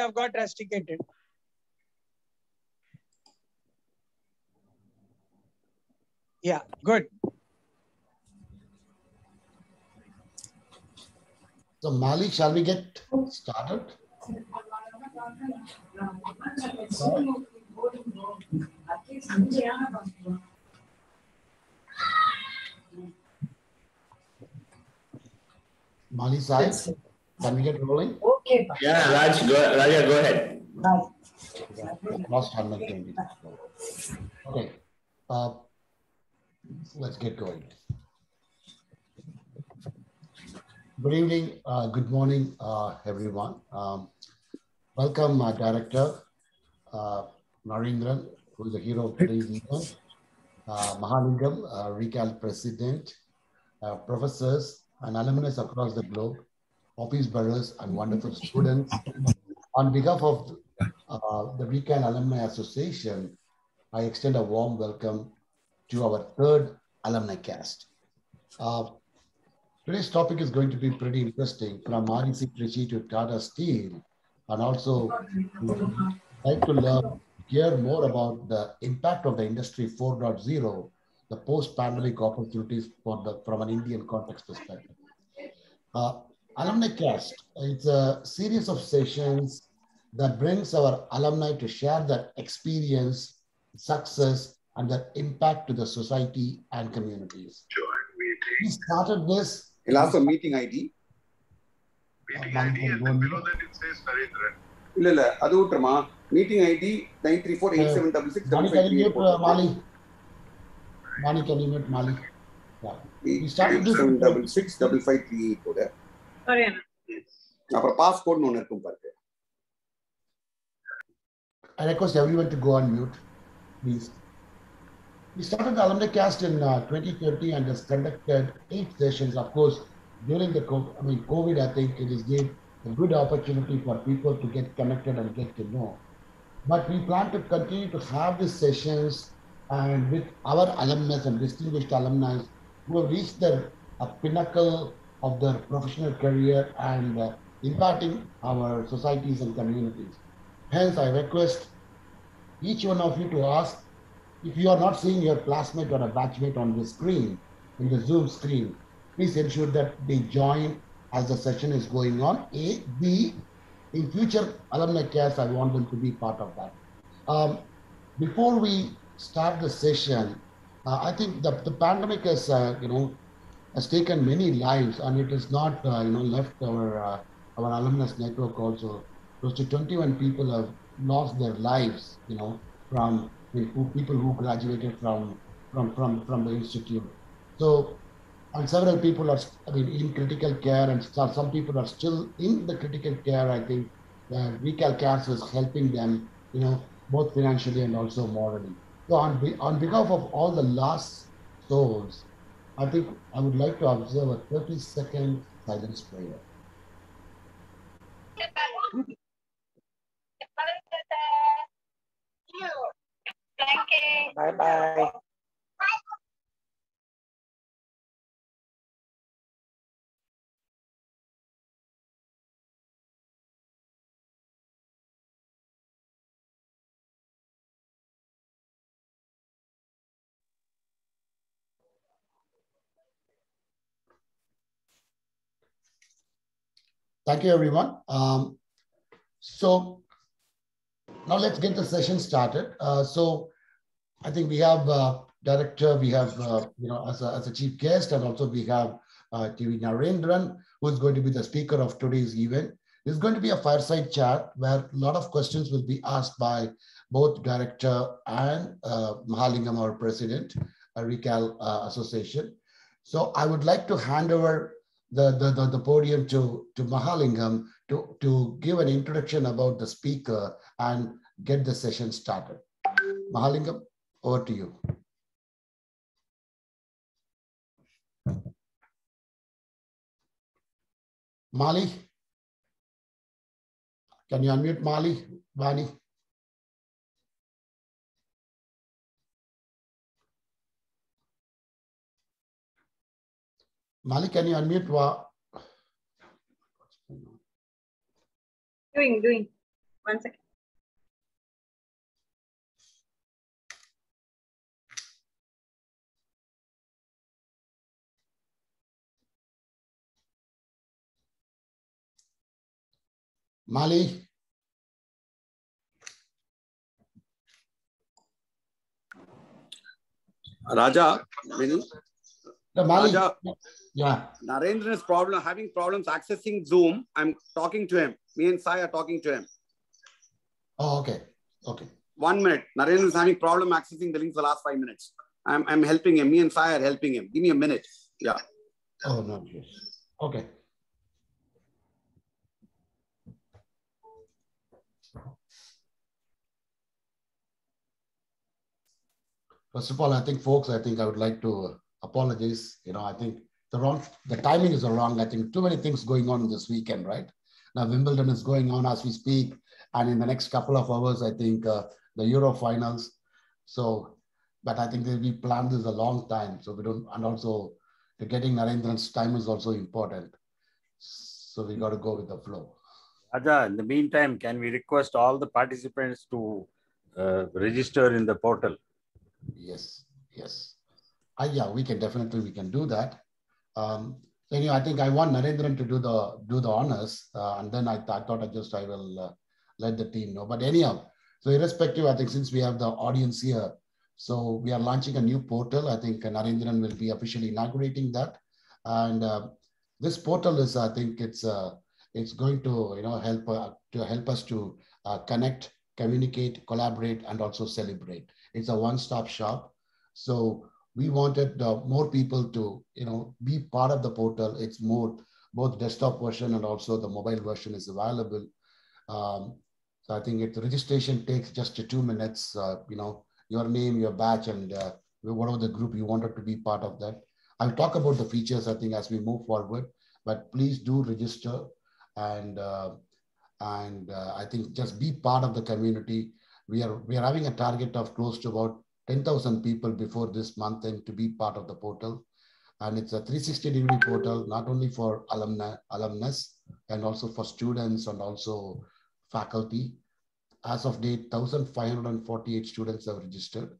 have got rusticated. Yeah, good. So Mali, shall we get started? Mali side, can we get rolling? Okay. Yeah, Raja, go ahead. Lost on my thing. Okay, let's get going. Good evening, good morning, everyone. Welcome, Director Narendran, who is the hero of today's event. Mahalingam, RECAL President, professors and alumnus across the globe, office bearers and wonderful students. On behalf of the RECAL Alumni Association, I extend a warm welcome to our third alumni cast. Today's topic is going to be pretty interesting, from REC Trichy to Tata Steel, and also like to hear more about the impact of the Industry 4.0, the post-pandemic opportunities from an Indian context perspective. Alumni Cast, it's a series of sessions that brings our alumni to share their experience, success, and their impact to the society and communities. We started this. He'll ask for meeting ID. Meeting ID, and then below that it says Narendran. Illa, adu utrama. Meeting ID 934-8766-538. Mali, can you mute Mali? Yeah. We started this 766-5538 கூட. Sorry. அப்புறம் passport ஒன்னு இருக்கும் பாருங்க. I request everyone to go on mute, please. We started the Alumni Cast in 2020 and has conducted 8 sessions. Of course, during the COVID, I think it has gave a good opportunity for people to get connected and get to know. But we plan to continue to have these sessions and with our alumnus and distinguished alumni who have reached the pinnacle of their professional career and impacting our societies and communities. Hence, I request each one of you to ask, if you are not seeing your classmate or a batchmate on the screen, in the Zoom screen, please ensure that they join as the session is going on. A, B, in future alumni casts, I want them to be part of that. Before we start the session, I think the pandemic has, has taken many lives, and it has not, left our alumnus network also. Close to 21 people have lost their lives, from people who graduated from the institute. So, and several people are, in critical care, and some people are still in the critical care. I think RECAL Cares is helping them, both financially and also morally. So, on behalf of all the lost souls, I think I would like to observe a 30-second silence prayer. Bye-bye. Thank you, everyone. So now let's get the session started. So I think we have director, we have, as a chief guest, and also we have TV Narendran, who is going to be the speaker of today's event. This is going to be a fireside chat where a lot of questions will be asked by both director and Mahalingam, our president, RECAL Association. So I would like to hand over the podium to Mahalingam to give an introduction about the speaker and get the session started. Mahalingam, over to you. Mali, can you unmute Mali? Vani? Mali, can you unmute? Doing. 1 second. Mali. Raja, Minu. No, Mali. Raja, Yeah. Narendra is having problems accessing Zoom. I'm talking to him. Me and Sai are talking to him. Oh, okay. Okay. 1 minute. Narendra is having problem accessing the link for the last 5 minutes. I'm helping him. Me and Sai are helping him. Give me a minute. Yeah. Oh, no. Yes. Okay. First of all, I think, folks, I would like to apologize. I think the timing is wrong. I think too many things going on this weekend, right? Now, Wimbledon is going on as we speak. And in the next couple of hours, I think the Euro finals. So, but I think we planned this a long time. So we don't, and also getting Narendran's time is also important. So we got to go with the flow. Raja, in the meantime, can we request all the participants to register in the portal? Yes, yes. Yeah, we can do that. Anyway, I think I want Narendran to do the honors, and then I thought I will let the team know. But anyhow, so irrespective, I think since we have the audience here, so we are launching a new portal. I think Narendran will be officially inaugurating that, and this portal is, I think it's going to help us to connect, communicate, collaborate, and also celebrate. It's a one-stop shop. So we wanted more people to, be part of the portal. It's more, both desktop version and also the mobile version is available. So I think registration takes just 2 minutes, your name, your batch, and whatever the group you wanted to be part of that. I'll talk about the features, I think, as we move forward, but please do register and I think just be part of the community. We are having a target of close to about 10,000 people before this month and to be part of the portal. And it's a 360-degree portal, not only for alumnus, and also for students and also faculty. As of date, 1,548 students have registered.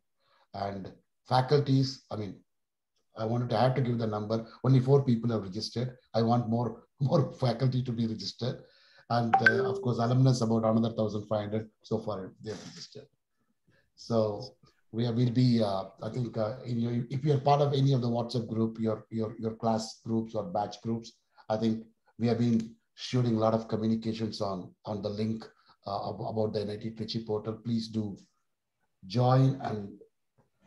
And faculties, I have to give the number. Only 4 people have registered. I want more faculty to be registered. And of course, alumnus, about another 1,500 so far they have registered. So will be, I think, if you're part of any of the WhatsApp group, your class groups or batch groups, I think we have been shooting a lot of communications on the link about the NIT Trichy portal. Please do join and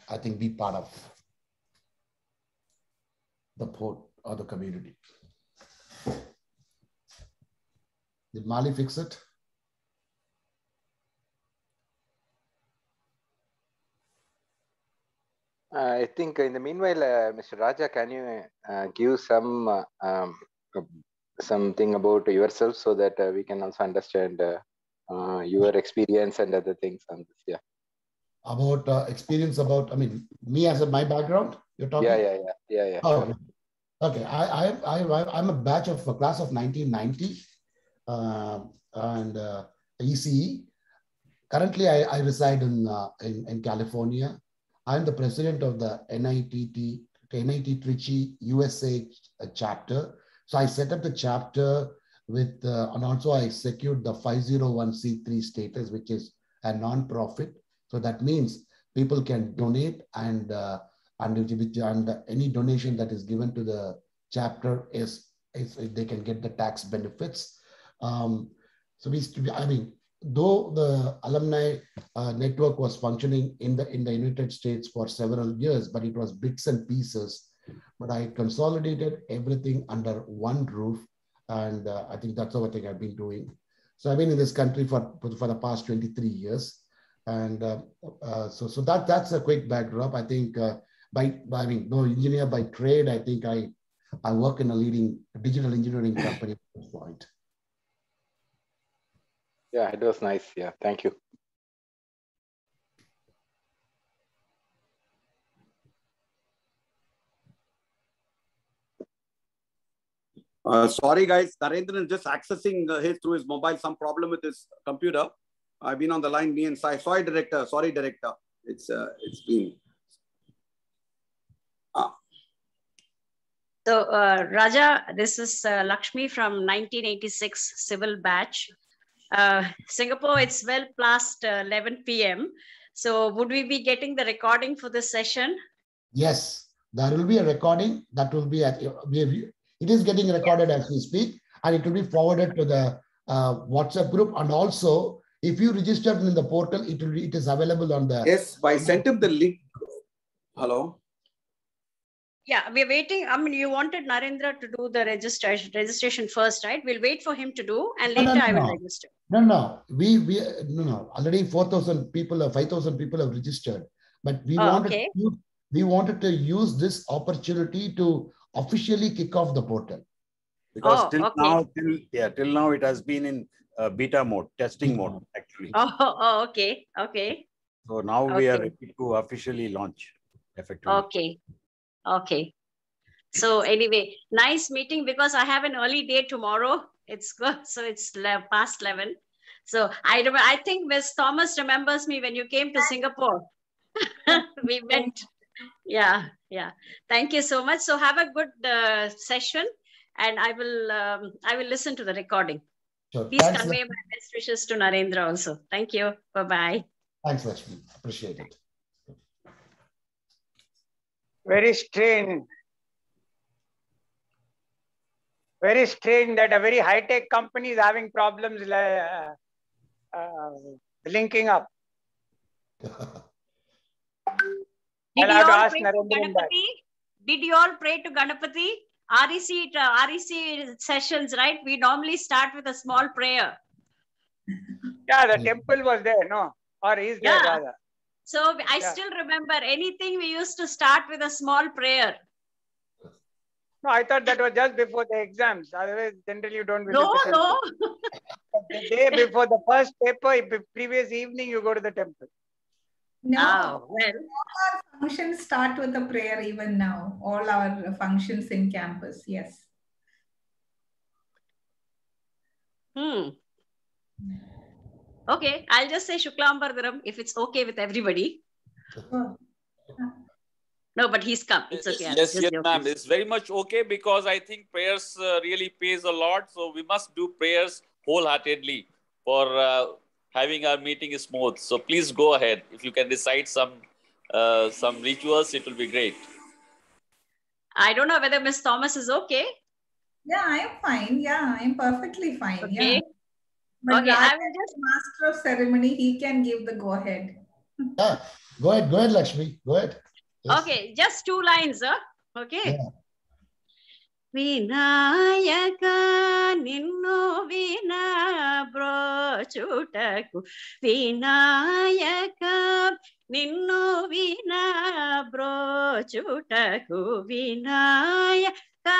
I think be part of the port or the community. Did Mali fix it? I think in the meanwhile, Mr. Raja, can you give something about yourself so that we can also understand your experience and other things on this? Yeah. About experience about, me as my background, you're talking? Yeah. Oh, sure. Okay. I'm a batch of a class of 1990 and ECE. Currently, I reside in California. I'm the president of the NIT Trichy USA chapter. So I set up the chapter with, and also I secured the 501c3 status, which is a non-profit. So that means people can donate and any donation that is given to the chapter is they can get the tax benefits. Though the alumni network was functioning in the United States for several years, but it was bits and pieces. But I consolidated everything under one roof, and I think that's what I've been doing. So I've been in this country for the past 23 years, and so that's a quick backdrop. I think no engineer by trade. I think I work in a leading digital engineering company at this point. Yeah, it was nice. Yeah, thank you. Sorry, guys. Narendran is just accessing through his mobile, some problem with his computer. I've been on the line, me and Sai. Sorry, director. Sorry, director. It's been. So, Raja, this is Lakshmi from 1986 civil batch. Singapore, it's well past 11 p.m. So would we be getting the recording for this session? Yes, there will be a recording that will be it is getting recorded as we speak, and it will be forwarded to the WhatsApp group. And also, if you registered in the portal, it is available on the. Yes, I sent him the link. Hello. Yeah, we're waiting. I mean, you wanted Narendra to do the registration first, right? We'll wait for him to do, and later I will register. No. No. Already 4,000 people or 5,000 people have registered, but we wanted to use this opportunity to officially kick off the portal. Because till now it has been in beta mode, testing mode actually. Okay. So now we are ready to officially launch effectively. Okay. So anyway, nice meeting, because I have an early day tomorrow. It's good. So it's past 11. So I think Ms. Thomas remembers me when you came to Singapore. We met. Yeah. Thank you so much. So have a good session, and I will listen to the recording. Sure. Please convey my best wishes to Narendra also. Thank you. Bye-bye. Thanks, Lakshmi. Appreciate it. Very strange. Very strange that a very high-tech company is having problems linking up. Did you all pray to Ganapati? REC sessions, right? We normally start with a small prayer. Yeah, the temple was there, no? Or is there rather? So I still remember anything we used to start with a small prayer. No, I thought that was just before the exams. Otherwise, generally you don't visit the temple. No. The day before the first paper, previous evening, you go to the temple. No, well. All our functions start with a prayer even now. All our functions in campus, yes. Okay, I'll just say Shuklambardaram if it's okay with everybody. No, but he's come. It's okay. Yes, ma'am. It's very much okay, because I think prayers really pays a lot. So we must do prayers wholeheartedly for having our meeting smooth. So please go ahead. If you can recite some rituals, it will be great. I don't know whether Miss Thomas is okay. Yeah, I am fine. Yeah, I am perfectly fine. Okay. Yeah. But I will just master of ceremony, he can give the go ahead. Go ahead, Lakshmi. Go ahead. Yes. Okay, just 2 lines, sir. Okay. Yeah. Vinayaka ninnu vina brochutaku, Vinayaka ninnu vina brochutaku, Vinayaka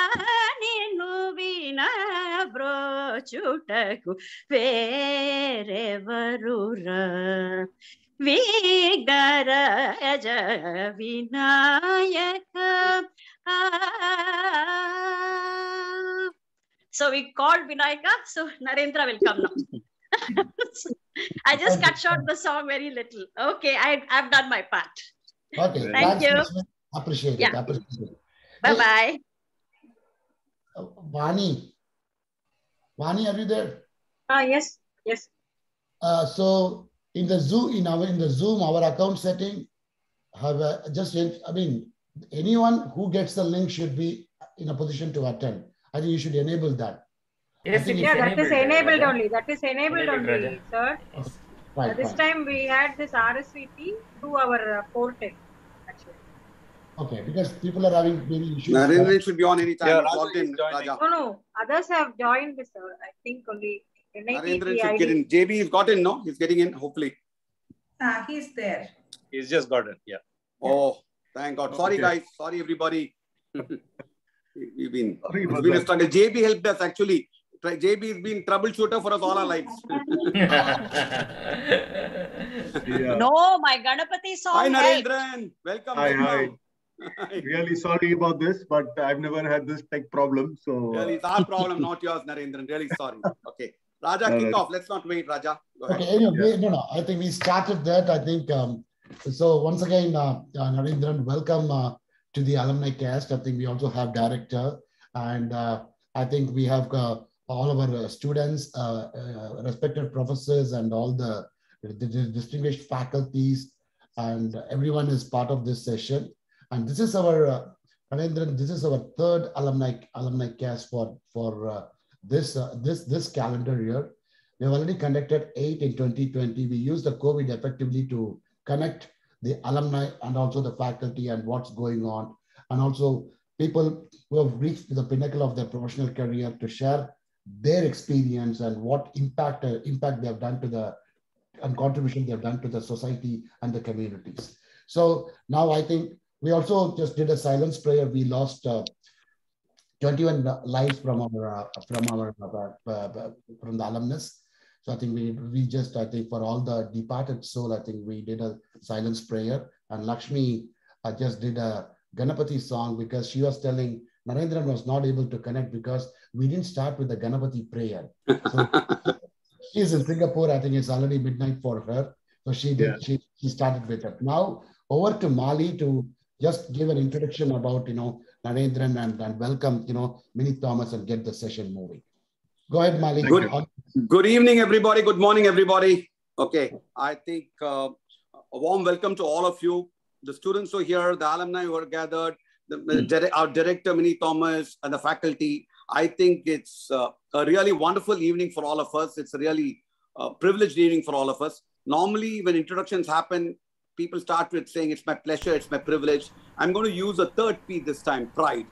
ninnu vina brochutaku, verevarura Vigaraja Vinayaka. So we called Vinayaka, so Narendra will come now. I just cut short the song very little. Okay, I've done my part. Okay, thank you. Appreciate it. Bye-bye. Vani, are you there? Yes. So in the Zoom, our account setting, anyone who gets the link should be in a position to attend. I think you should enable that. Yes, that is enabled only. That is enabled only, sir. Right, this time we had this RSVP through our portal, actually. Okay, because people are having maybe issues. Narendra should be on any time. No. Others have joined this, sir. I think only. Narendra should get in. JB is got in, no? He's getting in, hopefully. He's there. He's just got in, yeah. Oh, thank God. Sorry, guys. Sorry, everybody. It's been a struggle. JB helped us, actually. JB has been troubleshooter for us all our lives. No, my Ganapati song. Hi, Narendran. Welcome. Hi. Really sorry about this, but I've never had this tech problem. So really, it's our problem, not yours, Narendran. Really sorry. Okay. Raja, kick off. Let's not wait, Raja. Go ahead. Okay, anyway, no. I think we started that. I think so. Once again, Narendran, welcome to the alumni cast. I think we also have director, and I think we have all of our students, respected professors, and all the distinguished faculties, and everyone is part of this session. And this is our Narendran. This is our third alumni cast for this calendar year. We have already conducted 8 in 2020. We used the COVID effectively to connect the alumni and also the faculty and what's going on, and also people who have reached the pinnacle of their professional career to share their experience and what impact they have done to the and contribution they have done to the society and the communities. So now I think we also just did a silence prayer. We lost 21 lives from the alumnus. So I think we just, I think for all the departed soul, I think we did a silence prayer. And Lakshmi just did a Ganapati song because she was telling Narendran was not able to connect because we didn't start with the Ganapati prayer. So she's in Singapore. I think it's already midnight for her. So she did. Yeah. She started with it. Now over to Mali to just give an introduction about Narendran and welcome Minnie Thomas and get the session moving. Go ahead, Mali. Good evening, everybody. Good morning, everybody. Okay, I think a warm welcome to all of you, the students who are here, the alumni who are gathered, our director, Minnie Thomas, and the faculty. I think it's a really wonderful evening for all of us. It's a really privileged evening for all of us. Normally, when introductions happen, people start with saying, it's my pleasure, it's my privilege. I'm going to use a third P this time, pride.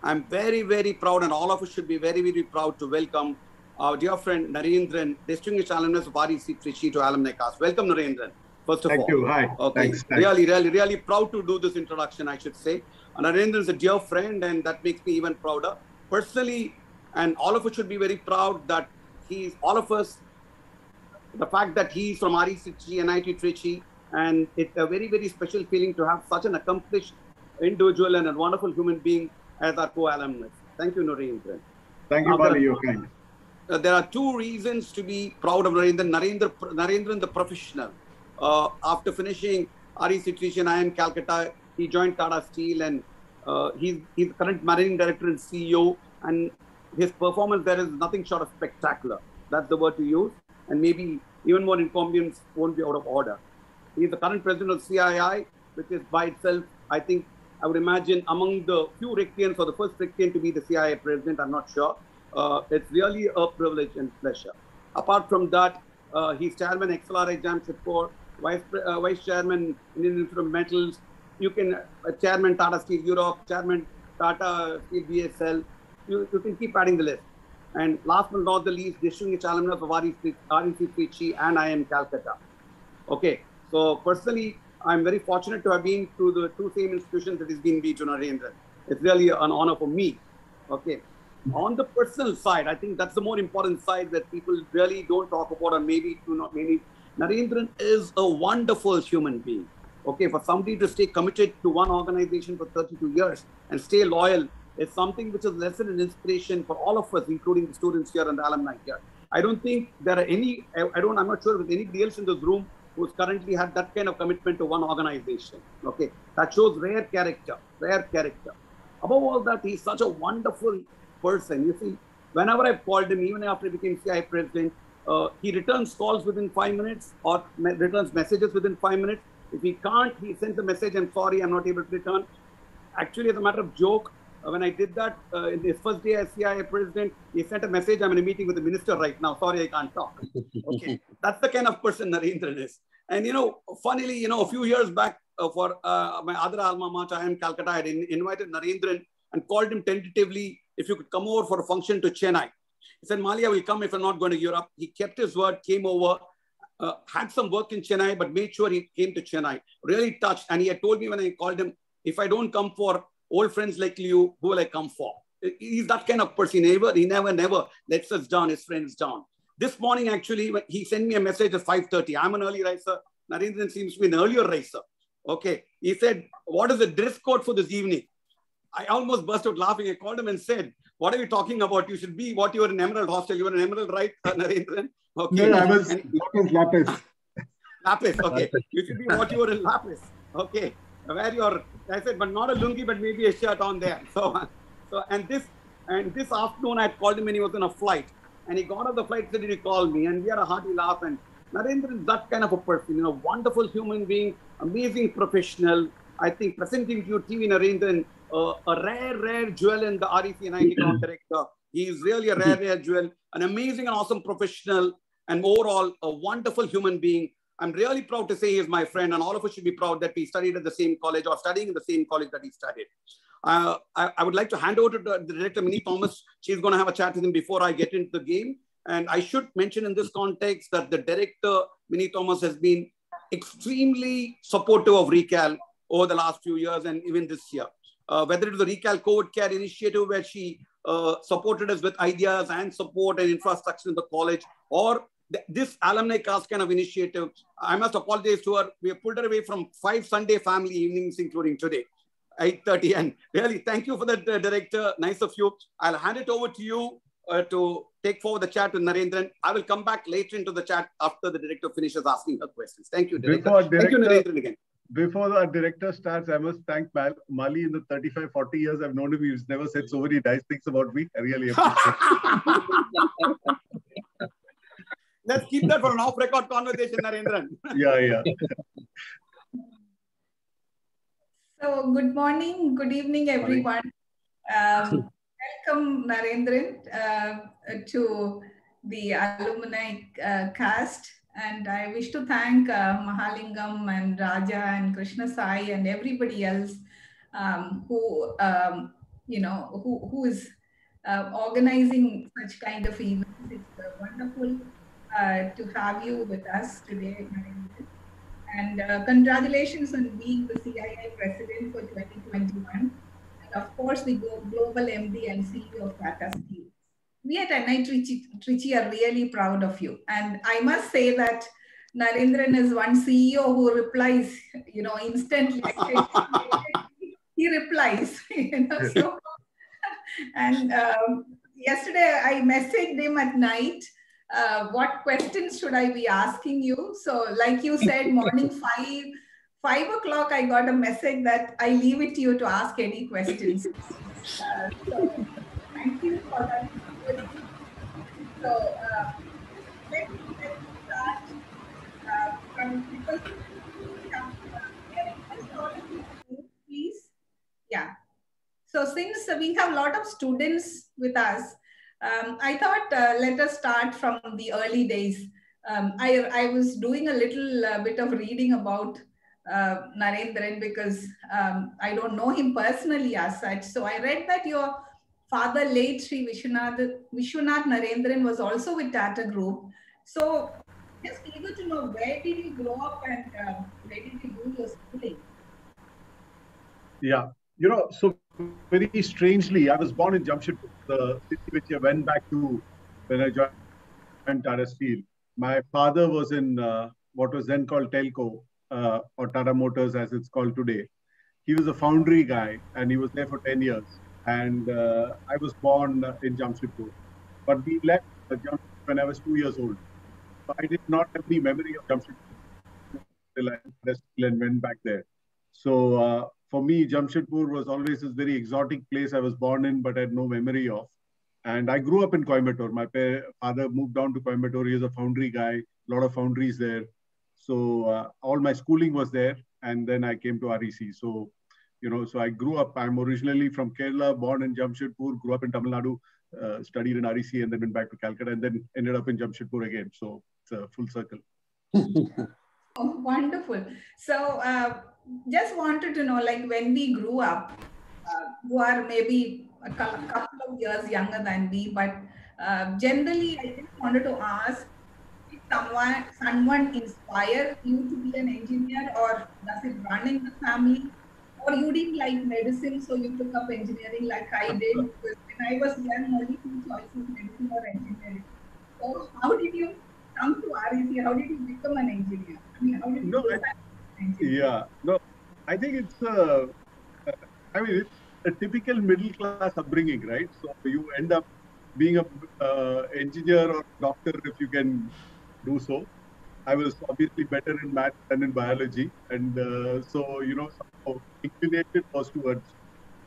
I'm very, very proud, and all of us should be very, very proud to welcome our dear friend Narendran, distinguished alumnus of REC Trichy to Alumni Cast. Welcome, Narendran, first of all. Thank you. Hi. Okay. Thanks. Really proud to do this introduction, I should say. And Narendran is a dear friend, and that makes me even prouder. Personally, and all of us should be very proud that the fact that he's from REC NIT Trichy, and it's a very, very special feeling to have such an accomplished individual and a wonderful human being as our co-alumnus. Thank you, Narendran. Thank you, Bali. You're kind. There are two reasons to be proud of Narendran. Narendran, the professional. After finishing REC Trichy and IIM Calcutta, he joined Tata Steel, and he's the current managing director and CEO. And his performance there is nothing short of spectacular. That's the word to use. And maybe even more incumbents won't be out of order. He's the current president of CII, which is by itself, I think, I would imagine among the few Rectians or the first Rectian to be the CII president, I'm not sure. It's really a privilege and pleasure. Apart from that, he's chairman XLRI Jamshedpur, vice chairman Indian Institute of Metals, chairman Tata Steel Europe, chairman Tata Steel BSL. You can keep adding the list. And last but not the least, distinguished alumnus of REC Trichy and IIM Calcutta. Okay, so personally, I'm very fortunate to have been to the two same institutions that he's been to Narendran. It's really an honor for me. Okay. On the personal side, I think that's the more important side that people really don't talk about, or maybe do not. Maybe Narendran is a wonderful human being. Okay, for somebody to stay committed to one organization for 32 years and stay loyal is something which is lesson and inspiration for all of us, including the students here and the alumni here. I don't think there are any. I'm not sure if there's anybody else in this room who's currently had that kind of commitment to one organization. Okay, that shows rare character. Above all that, he's such a wonderful person. You see, whenever I've called him, even after he became CI president, he returns calls within 5 minutes or returns messages within 5 minutes. If he can't, he sends a message, I'm sorry, I'm not able to return. Actually, as a matter of joke, when I did that in his first day as CIA president, he sent a message, I'm in a meeting with the minister right now. Sorry, I can't talk. Okay, that's the kind of person Narendran is. And, funnily, a few years back for my other alma mater, IIM Calcutta, I had invited Narendran and called him tentatively if you could come over for a function to Chennai. He said, Mali, I will come if I'm not going to Europe. He kept his word, came over, had some work in Chennai, but made sure he came to Chennai. Really touched. And he had told me when I called him, if I don't come for old friends like you, who will I come for? He's that kind of person. He never lets us down, his friends down. This morning, actually, he sent me a message at 5:30. I'm an early riser. Narendran seems to be an earlier riser. Okay. He said, what is the dress code for this evening? I almost burst out laughing. I called him and said, what are you talking about? You should be what you were in Emerald Hostel. You were in Emerald, right, Narendran? Okay. No, I was Lapis. Lapis, okay. You should be what you were in Lapis. Okay. Where you're, I said, but not a lungi, but maybe a shirt on there. And this afternoon I had called him when he was on a flight. And he got off the flight, said, did he call me? And we had a hearty laugh. And Narendran is that kind of a person, wonderful human being, amazing professional. I think presenting to you TV Narendran, a rare jewel in the REC 90 Crown director. He is really a rare jewel, an amazing and awesome professional, and overall a wonderful human being. I'm really proud to say he is my friend, and all of us should be proud that we studied at the same college or studying in the same college that he studied. I would like to hand over to the director, Minnie Thomas. She's going to have a chat with him before I get into the game. And I should mention in this context that the director, Minnie Thomas, has been extremely supportive of RECAL over the last few years and even this year. Whether it was the RECAL COVID Care initiative where she supported us with ideas and support and infrastructure in the college, or this alumni cast kind of initiative. I must apologize to her. We have pulled her away from 5 Sunday family evenings, including today, 8:30. And really, thank you for that, director. Nice of you. I'll hand it over to you to take forward the chat with Narendran. I will come back later into the chat after the director finishes asking her questions. Thank you, director. Thank you, Narendran, again. Before the director starts, I must thank Mali. In the 35, 40 years I've known him, he's never said so many nice things about me. I really appreciate it. Let's keep that for an off-record conversation, Narendran. Yeah. So, good morning, good evening, everyone. Welcome, Narendran, to the alumni cast. And I wish to thank Mahalingam and Raja and Krishna Sai and everybody else who is organizing such kind of events. It's wonderful to have you with us today, Narendran. And congratulations on being the CII president for 2021. And of course, the global MD and CEO of Tata Steel. We at NIT Trichy are really proud of you. And I must say that Narendran is one CEO who replies, instantly. He replies, So, and yesterday I messaged him at night. What questions should I be asking you? So, like you said, morning 5 o'clock, I got a message that I leave it to you to ask any questions. So, thank you for that. So, let's start from please. Yeah. So, since we have a lot of students with us, I thought let us start from the early days. I was doing a little bit of reading about Narendran because I don't know him personally as such. So I read that your father, late Sri Vishwanath Narendran, was also with Tata Group. So just eager to know, where did you grow up and where did you do your schooling? Yeah, so very strangely, I was born in Jamshedpur, the city which I went back to when I joined Tata Steel. My father was in what was then called Telco, or Tata Motors as it's called today. He was a foundry guy and he was there for 10 years. And I was born in Jamshedpur. But we left Jamshedpur when I was 2 years old. So I did not have any memory of Jamshedpur until I went back there. So for me, Jamshedpur was always this very exotic place I was born in, but I had no memory of. And I grew up in Coimbatore. My father moved down to Coimbatore. He was a foundry guy, a lot of foundries there. So all my schooling was there. And then I came to REC. So, so I grew up, I'm originally from Kerala, born in Jamshedpur, grew up in Tamil Nadu, studied in REC, and then went back to Calcutta, and then ended up in Jamshedpur again. So it's a full circle. Oh, wonderful. So just wanted to know, like when we grew up, you are maybe a couple of years younger than me, but generally I just wanted to ask, did someone inspire you to be an engineer, or does it run in the family? Or you didn't like medicine, so you took up engineering like I did? Because when I was young, only 2 choices, medicine or engineering. So how did you come to REC? How did you become an engineer? I mean, how did you become an engineer? Yeah, no, I think it's, a typical middle class upbringing, right? So you end up being a engineer or doctor if you can do so. I was obviously better in math than in biology, and so somehow inclination was towards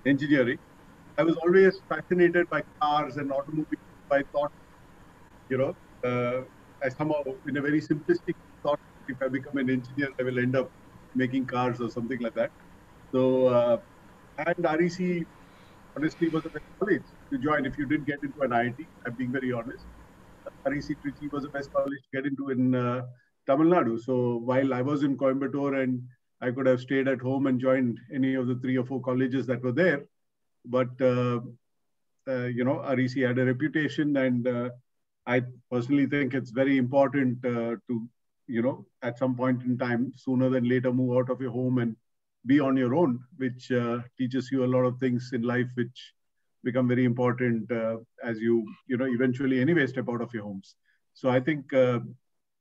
engineering. I was always fascinated by cars and automobiles. I thought, I somehow, in a very simplistic thought, if I become an engineer, I will end up making cars or something like that. So, and REC honestly was the best college to join. If you did get into an IIT, I'm being very honest, REC Trichy was the best college to get into in Tamil Nadu. So while I was in Coimbatore and I could have stayed at home and joined any of the 3 or 4 colleges that were there, but REC had a reputation, and I personally think it's very important to, at some point in time, sooner than later, move out of your home and be on your own, which teaches you a lot of things in life, which become very important as you, eventually anyway step out of your homes. So I think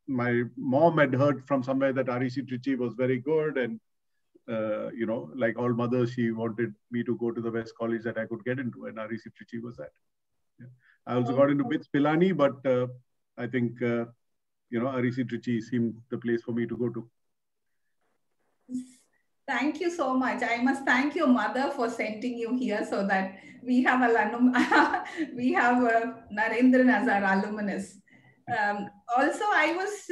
my mom had heard from somewhere that REC Trichy was very good, and like all mothers, she wanted me to go to the best college that I could get into, and REC Trichy was that. Yeah. I also got into BITS Pilani, but I think REC Trichy seemed the place for me to go to. Thank you so much. I must thank your mother for sending you here so that we have we have Narendran as our alumnus. Also, I was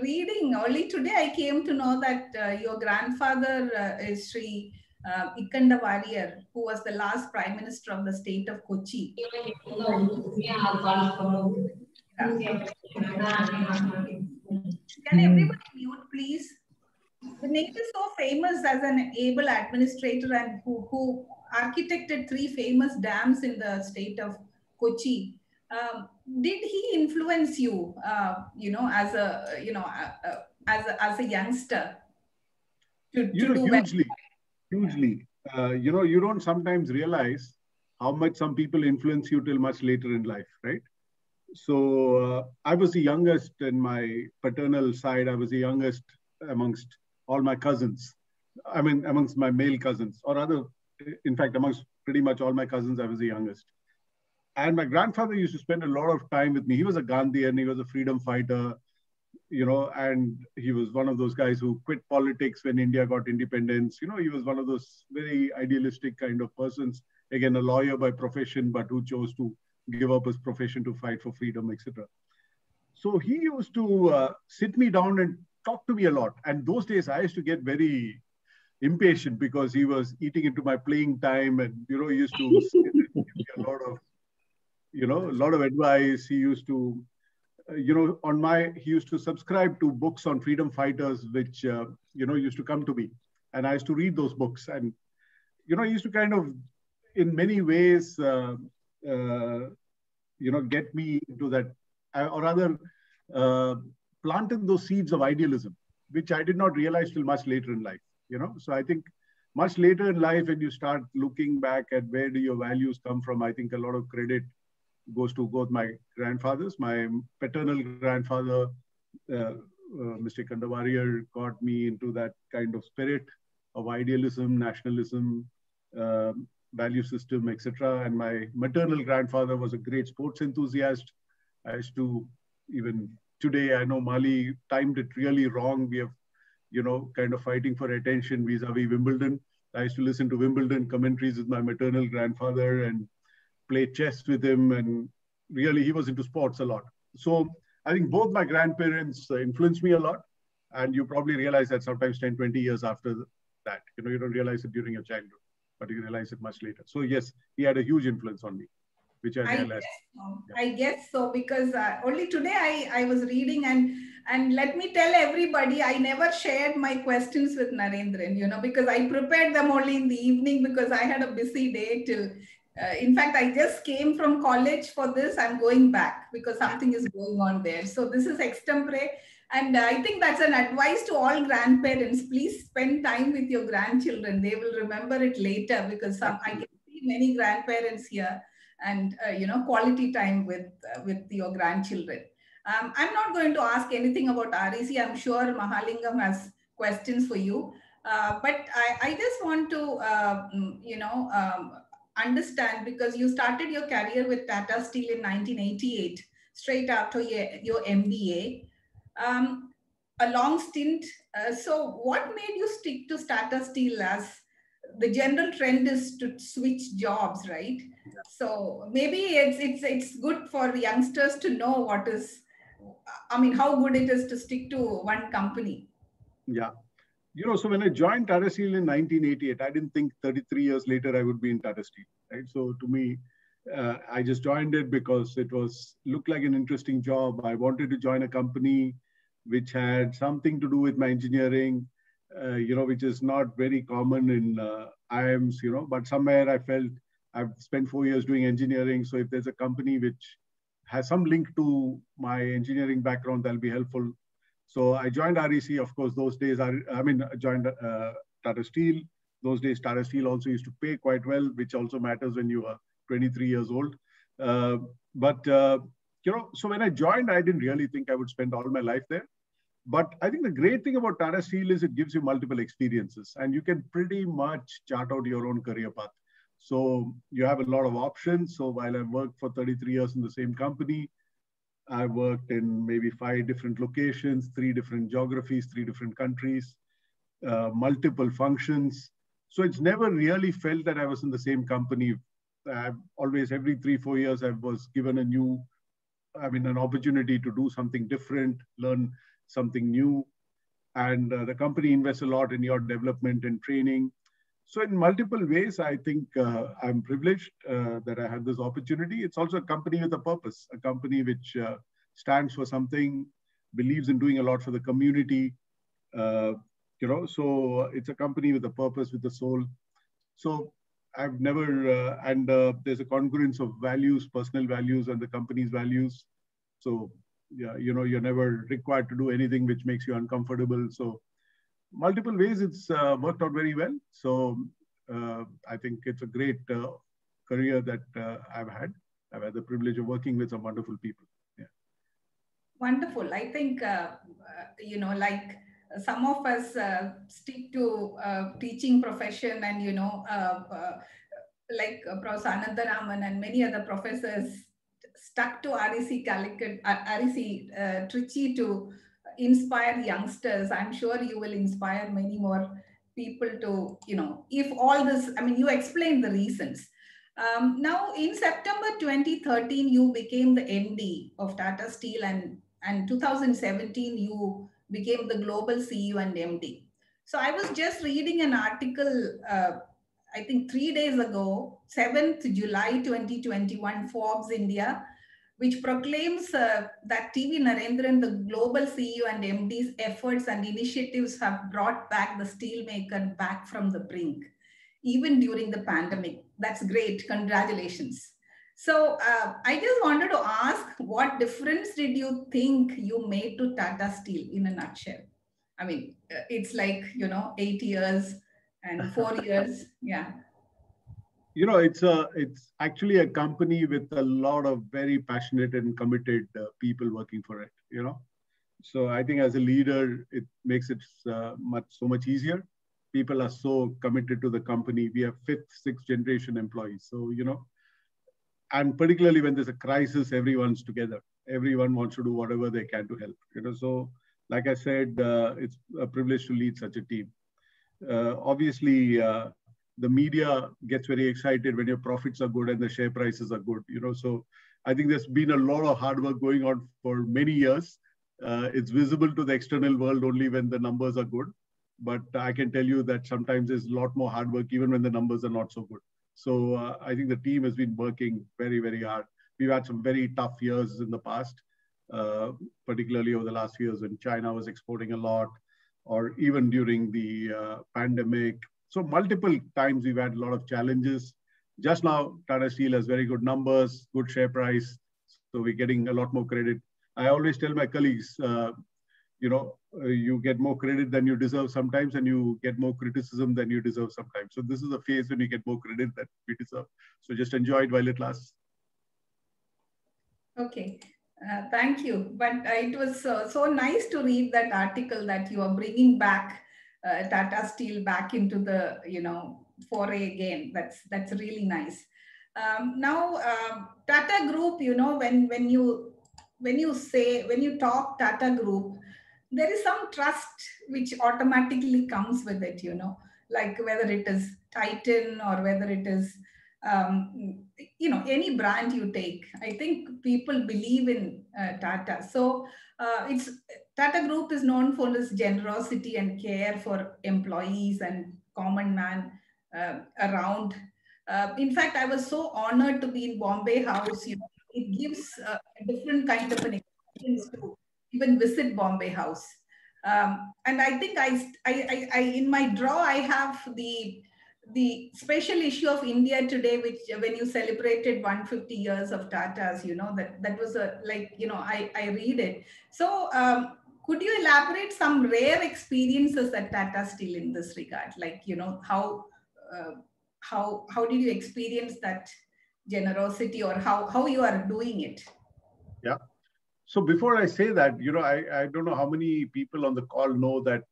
reading only today. I came to know that your grandfather is Sri Ikanda Warrior, who was the last Prime Minister of the state of Kochi. Can everybody mute, please? The name is so famous as an able administrator and who architected 3 famous dams in the state of Kochi. Did he influence you, as a youngster to do hugely, hugely. You don't sometimes realize how much some people influence you till much later in life, right? So I was the youngest in my paternal side. I was the youngest amongst all my cousins. I mean, amongst my male cousins, or rather, in fact, amongst pretty much all my cousins, I was the youngest. And my grandfather used to spend a lot of time with me. He was a Gandhian, he was a freedom fighter, and he was one of those guys who quit politics when India got independence. He was one of those very idealistic kind of persons. Again, a lawyer by profession, but who chose to give up his profession to fight for freedom, etc. So he used to sit me down and talk to me a lot. And those days I used to get very impatient because he was eating into my playing time, and he used to give me a lot of advice. He used to he used to subscribe to books on freedom fighters, which used to come to me, and I used to read those books. And he used to kind of, in many ways, get me into that, or rather planted those seeds of idealism, which I did not realize till much later in life. So I think much later in life, when you start looking back at where do your values come from, I think a lot of credit goes to both my grandfathers. My paternal grandfather, Mr. Ikanda Warrior, got me into that kind of spirit of idealism, nationalism, value system, etc. And my maternal grandfather was a great sports enthusiast. I used to, even today, I know Mali timed it really wrong. We have, kind of fighting for attention vis-a-vis Wimbledon. I used to listen to Wimbledon commentaries with my maternal grandfather and play chess with him. And really, he was into sports a lot. So I think both my grandparents influenced me a lot. And you probably realize that sometimes 10, 20 years after that, you don't realize it during your childhood, but you realize it much later. So yes, he had a huge influence on me, which I realized. I guess so, because only today I was reading, and let me tell everybody, I never shared my questions with Narendran, because I prepared them only in the evening because I had a busy day till, in fact, I just came from college for this. I'm going back because something is going on there. So this is extempore. And I think that's an advice to all grandparents. Please spend time with your grandchildren. They will remember it later, because I can see many grandparents here, and quality time with your grandchildren. I'm not going to ask anything about REC. I'm sure Mahalingam has questions for you. But I just want to, understand, because you started your career with Tata Steel in 1988, straight after your MBA. A long stint. So what made you stick to Tata Steel, as the general trend is to switch jobs, right? So maybe it's good for youngsters to know what is, I mean, how good it is to stick to one company. Yeah. So when I joined Tata Steel in 1988, I didn't think 33 years later I would be in Tata Steel, right? So to me, I just joined it because it looked like an interesting job. I wanted to join a company which had something to do with my engineering, which is not very common in IIMs, but somewhere I felt I've spent 4 years doing engineering. So if there's a company which has some link to my engineering background, that'll be helpful. So I joined REC. Of course, those days, I joined Tata Steel. Those days, Tata Steel also used to pay quite well, which also matters when you are 23 years old. So when I joined, I didn't really think I would spend all my life there. But I think the great thing about Tata Steel is it gives you multiple experiences, and you can pretty much chart out your own career path. So you have a lot of options. So while I've worked for 33 years in the same company, I worked in maybe 5 different locations, 3 different geographies, 3 different countries, multiple functions. So it's never really felt that I was in the same company. I've always, every 3-4 years, I was given an opportunity to do something different, learn something new. And the company invests a lot in your development and training. So in multiple ways, I think I'm privileged that I had this opportunity. It's also a company with a purpose, a company which stands for something, believes in doing a lot for the community. So it's a company with a purpose, with a soul. So I've never, there's a congruence of values, personal values, and the company's values. So, yeah, you're never required to do anything which makes you uncomfortable. So multiple ways, it's worked out very well. So I think it's a great career that I've had. I've had the privilege of working with some wonderful people. Yeah. Wonderful. I think, like some of us stick to teaching profession, and, like Professor Anandaraman and many other professors stuck to REC Trichy to inspire youngsters. I'm sure you will inspire many more people to, if all this, you explained the reasons. Now, in September 2013, you became the MD of Tata Steel, and 2017, you became the global CEO and MD. So I was just reading an article, I think 3 days ago, 7th July 2021, Forbes India, which proclaims that TV Narendran, the global CEO and MD's efforts and initiatives have brought back the steelmaker back from the brink, even during the pandemic. That's great. Congratulations. So I just wanted to ask, what difference did you think you made to Tata Steel in a nutshell? I mean, it's like, 8 years and 4 years. Yeah. It's actually a company with a lot of very passionate and committed people working for it, So I think as a leader, it makes it so much easier. People are so committed to the company. We have 5th, 6th generation employees. So, and particularly when there's a crisis, everyone's together. Everyone wants to do whatever they can to help, So like I said, it's a privilege to lead such a team. Obviously, the media gets very excited when your profits are good and the share prices are good, So I think there's been a lot of hard work going on for many years. It's visible to the external world only when the numbers are good. But I can tell you that sometimes there's a lot more hard work even when the numbers are not so good. So I think the team has been working very, very hard. We've had some very tough years in the past, particularly over the last few years when China was exporting a lot, or even during the pandemic. So multiple times we've had a lot of challenges. Just now, Tata Steel has very good numbers, good share price. So we're getting a lot more credit. I always tell my colleagues, you get more credit than you deserve sometimes, and you get more criticism than you deserve sometimes. So this is a phase when you get more credit than we deserve. So just enjoy it while it lasts. Okay. Thank you. But it was so nice to read that article that you are bringing back Tata Steel back into the, foray again. That's really nice. Now, Tata Group, when you talk Tata Group, there is some trust which automatically comes with it, like whether it is Titan or whether it is, any brand you take. I think people believe in Tata. So Tata Group is known for its generosity and care for employees and common man around. In fact, I was so honored to be in Bombay House. It gives a different kind of an experience to even visit Bombay House. And I think I in my draw I have the special issue of India Today, which when you celebrated 150 years of Tata's, that was I read it. So could you elaborate some rare experiences at Tata Steel in this regard? Like, how did you experience that generosity, or how you are doing it? Yeah. So before I say that, I don't know how many people on the call know that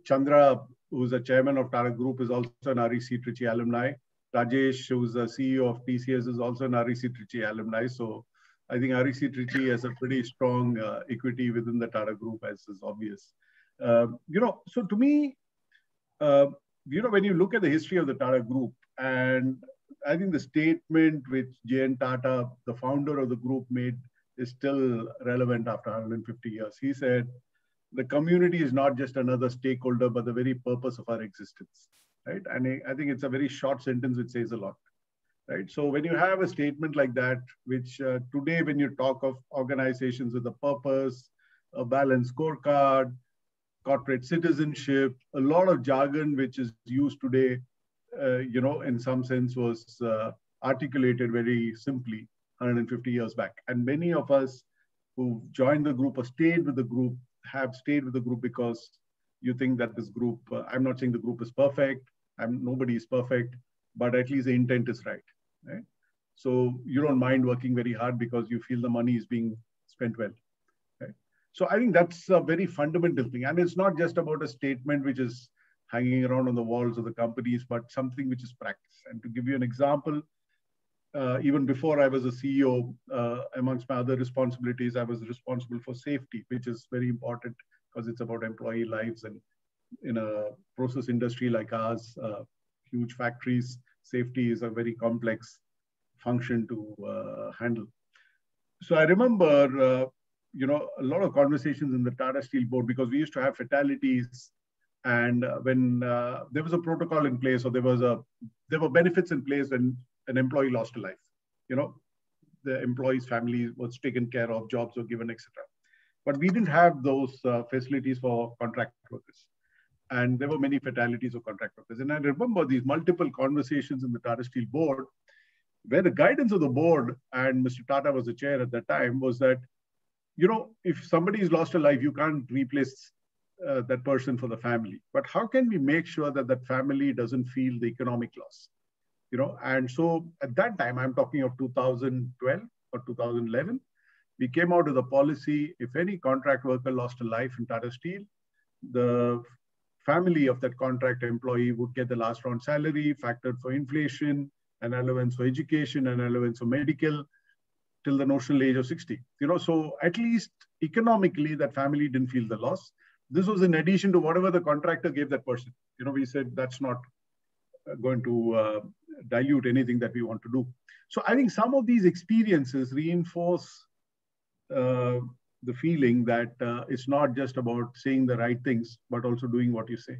Chandra, who's the chairman of Tata Group, is also an REC Trichy alumni. Rajesh, who's the CEO of TCS, is also an REC Trichy alumni. So I think REC Trichy has a pretty strong equity within the Tata Group, as is obvious. So to me, when you look at the history of the Tata Group, and I think the statement which J.N. Tata, the founder of the group, made is still relevant after 150 years. He said, the community is not just another stakeholder, but the very purpose of our existence, right? And I think it's a very short sentence which says a lot, right? So when you have a statement like that, which today when you talk of organizations with a purpose, a balanced scorecard, corporate citizenship, a lot of jargon which is used today, in some sense was articulated very simply 150 years back. And many of us who joined the group or stayed with the group have stayed with the group because you think that this group, I'm not saying the group is perfect, nobody is perfect, but at least the intent is right? So you don't mind working very hard because you feel the money is being spent well. Right? So I think that's a very fundamental thing. And it's not just about a statement which is hanging around on the walls of the companies, but something which is practiced. And to give you an example, even before I was a CEO, amongst my other responsibilities, I was responsible for safety, which is very important because it's about employee lives. And in a process industry like ours, huge factories, safety is a very complex function to handle. So I remember, a lot of conversations in the Tata Steel board, because we used to have fatalities. And when there was a protocol in place, or there were benefits in place when an employee lost a life, the employee's family was taken care of, jobs were given, etc. But we didn't have those facilities for contract workers. And there were many fatalities of contract workers. And I remember these multiple conversations in the Tata Steel board, where the guidance of the board, and Mr. Tata was the chair at that time, was that, if somebody's lost a life, you can't replace that person for the family. But how can we make sure that that family doesn't feel the economic loss? And so at that time, I'm talking of 2012 or 2011, we came out with a policy: if any contract worker lost a life in Tata Steel, the family of that contract employee would get the last round salary, factored for inflation, an allowance for education, an allowance for medical, till the notional age of 60. So at least economically, that family didn't feel the loss. This was in addition to whatever the contractor gave that person. We said that's not going to dilute anything that we want to do. So I think some of these experiences reinforce the feeling that it's not just about saying the right things, but also doing what you say.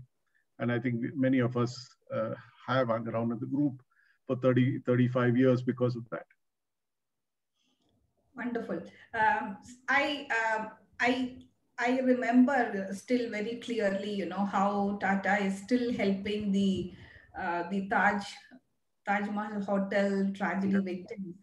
And I think many of us have hung around in the group for 30, 35 years because of that. Wonderful. I remember still very clearly, how Tata is still helping the Taj Mahal Hotel tragedy victims.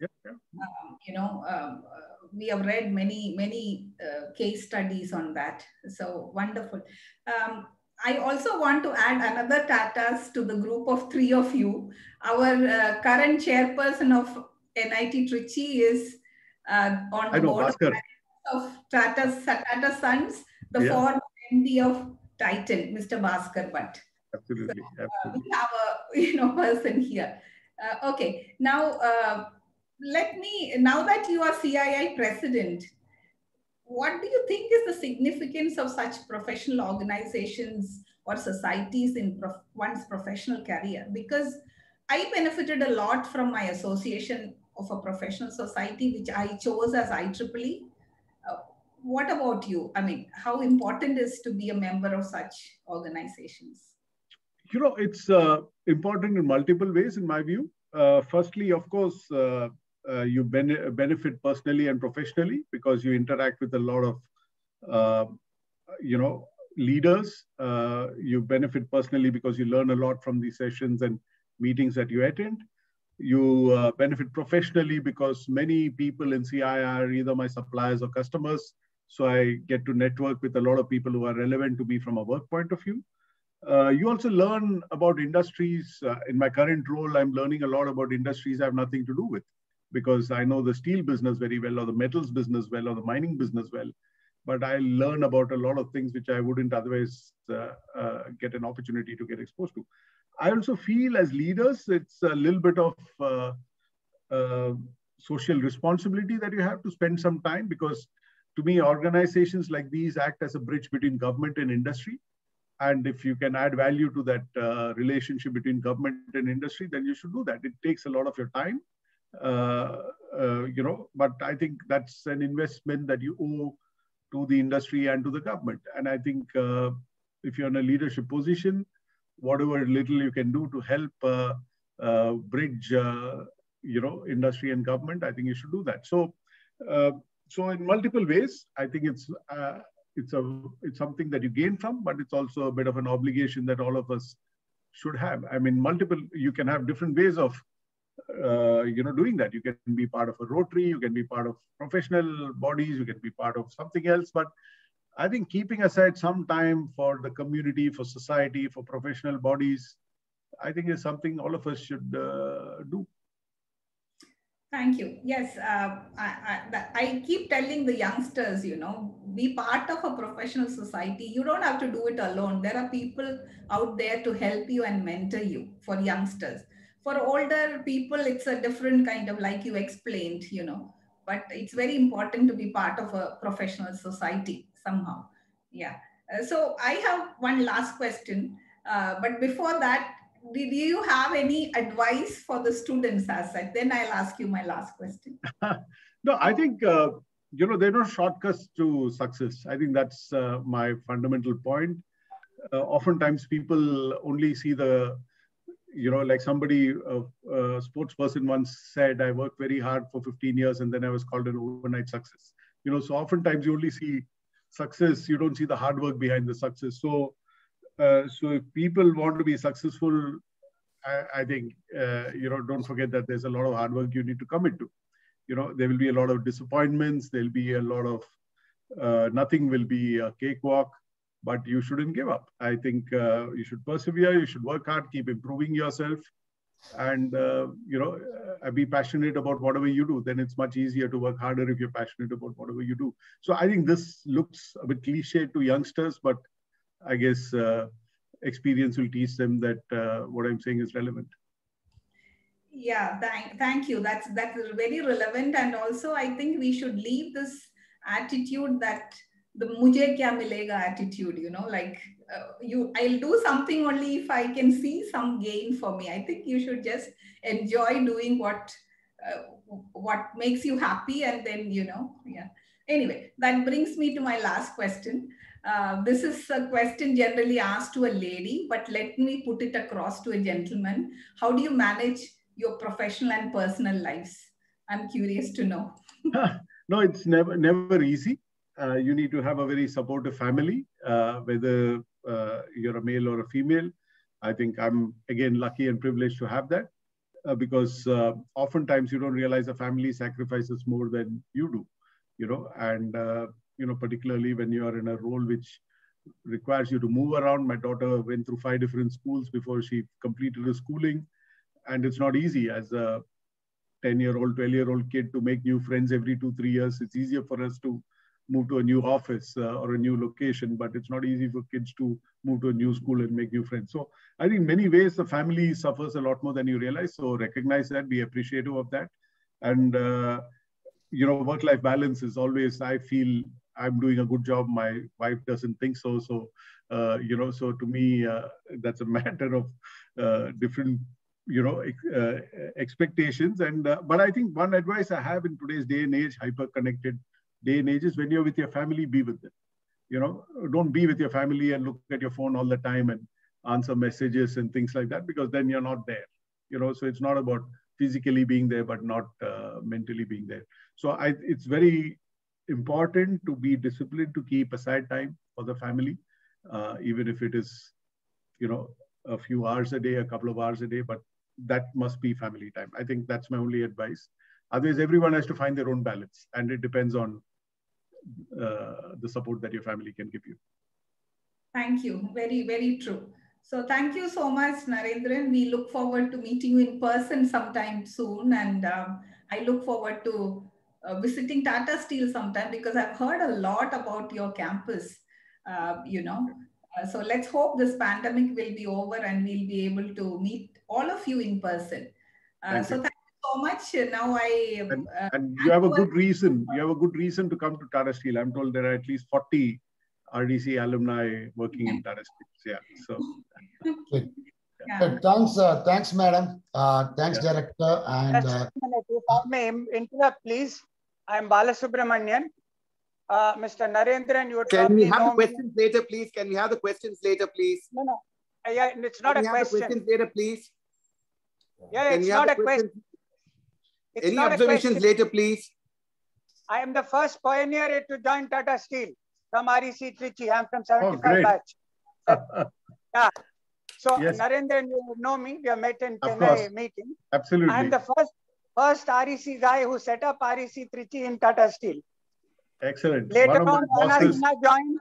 We have read many case studies on that. So wonderful. I also want to add another Tatas to the group of three of you. Our current chairperson of NIT Trichy is on the board of Tata Sons, the former MD of titan, Mr. Bhaskar Bhatt. Absolutely. So, Absolutely. we have a person here. Okay, now now that you are CII president, what do you think is the significance of such professional organizations or societies in one's professional career? Because I benefited a lot from my association of a professional society, which I chose as IEEE. What about you? I mean, how important is to be a member of such organizations? You know, it's important in multiple ways, in my view. Firstly, of course, you benefit personally and professionally because you interact with a lot of, leaders. You benefit personally because you learn a lot from these sessions and meetings that you attend. You benefit professionally because many people in CII are either my suppliers or customers. So I get to network with a lot of people who are relevant to me from a work point of view. You also learn about industries. In my current role, I'm learning a lot about industries I have nothing to do with because I know the steel business very well or the metals business well or the mining business well. But I learn about a lot of things which I wouldn't otherwise get an opportunity to get exposed to. I also feel as leaders, it's a little bit of social responsibility that you have to spend some time because to me, organizations like these act as a bridge between government and industry. And if you can add value to that relationship between government and industry, then you should do that. It takes a lot of your time, but I think that's an investment that you owe to the industry and to the government. And I think if you're in a leadership position, whatever little you can do to help bridge, industry and government, I think you should do that. So in multiple ways, I think it's something that you gain from, but it's also a bit of an obligation that all of us should have. I mean, you can have different ways of, doing that. You can be part of a Rotary, you can be part of professional bodies, you can be part of something else. But I think keeping aside some time for the community, for society, for professional bodies, I think is something all of us should do. Thank you. Yes, I keep telling the youngsters, be part of a professional society. You don't have to do it alone. There are people out there to help you and mentor you for youngsters. For older people, it's a different kind of, like you explained, but it's very important to be part of a professional society somehow. Yeah. So I have one last question, but before that, did you have any advice for the students as such? Then I'll ask you my last question. No, I think, there are no shortcuts to success. I think that's my fundamental point. Oftentimes people only see like somebody, a sports person once said, I worked very hard for 15 years and then I was called an overnight success. So oftentimes you only see success, you don't see the hard work behind the success. So if people want to be successful, I think, don't forget that there's a lot of hard work you need to commit to. There will be a lot of disappointments. There'll be a lot of, nothing will be a cakewalk, but you shouldn't give up. I think you should persevere, you should work hard, keep improving yourself and, be passionate about whatever you do. Then it's much easier to work harder if you're passionate about whatever you do. So I think this looks a bit cliche to youngsters, but I guess experience will teach them that what I'm saying is relevant. Yeah, thank you. That's very relevant. And also, I think we should leave this attitude that the mujhe kya milega attitude, I'll do something only if I can see some gain for me. I think you should just enjoy doing what makes you happy. And then, yeah. Anyway, that brings me to my last question. This is a question generally asked to a lady, but let me put it across to a gentleman. How do you manage your professional and personal lives? I'm curious to know. No, it's never easy. You need to have a very supportive family, whether you're a male or a female. I think I'm, again, lucky and privileged to have that because oftentimes you don't realize a family sacrifices more than you do, particularly when you are in a role which requires you to move around. My daughter went through 5 different schools before she completed her schooling. And it's not easy as a 10-year-old, 12-year-old kid to make new friends every 2-3 years. It's easier for us to move to a new office or a new location, but it's not easy for kids to move to a new school and make new friends. So I think in many ways, the family suffers a lot more than you realize. So recognize that, be appreciative of that. And, work-life balance is always, I feel I'm doing a good job. My wife doesn't think so. So, so to me, that's a matter of different, expectations. And, but I think one advice I have in today's day and age, hyper-connected day and age, is when you're with your family, be with them. Don't be with your family and look at your phone all the time and answer messages and things like that, because then you're not there. So it's not about physically being there, but not mentally being there. So it's very important to be disciplined, to keep aside time for the family, even if it is, a few hours a day, a couple of hours a day, but that must be family time. I think that's my only advice. Otherwise, everyone has to find their own balance, and it depends on the support that your family can give you. Thank you. Very, very true. So thank you so much, Narendran. We look forward to meeting you in person sometime soon. And I look forward to visiting Tata Steel sometime, because I've heard a lot about your campus, So let's hope this pandemic will be over and we'll be able to meet all of you in person. Thank you so much. Now and you have a good reason. You have a good reason to come to Tata Steel. I'm told there are at least 40 RDC alumni working in Tata Steel. Yeah. So. Thanks, madam. Thanks, director. And if I may interrupt, please. I'm Balasubramanian. Mr. Narendran, you would Can we have the questions later, please? Can we have the questions later, please? No. Yeah, it's not a question. Questions later, please. Yeah, it's not a question. Any observations later, please? I am the first pioneer to join Tata Steel from REC Trichy. I'm from 75 batch. Yeah. So yes. Narendran, you know me. We have met in Chennai meeting. Absolutely. I'm the first REC guy who set up REC Trichy in Tata Steel. Excellent. Later on, Rana Sinha joined,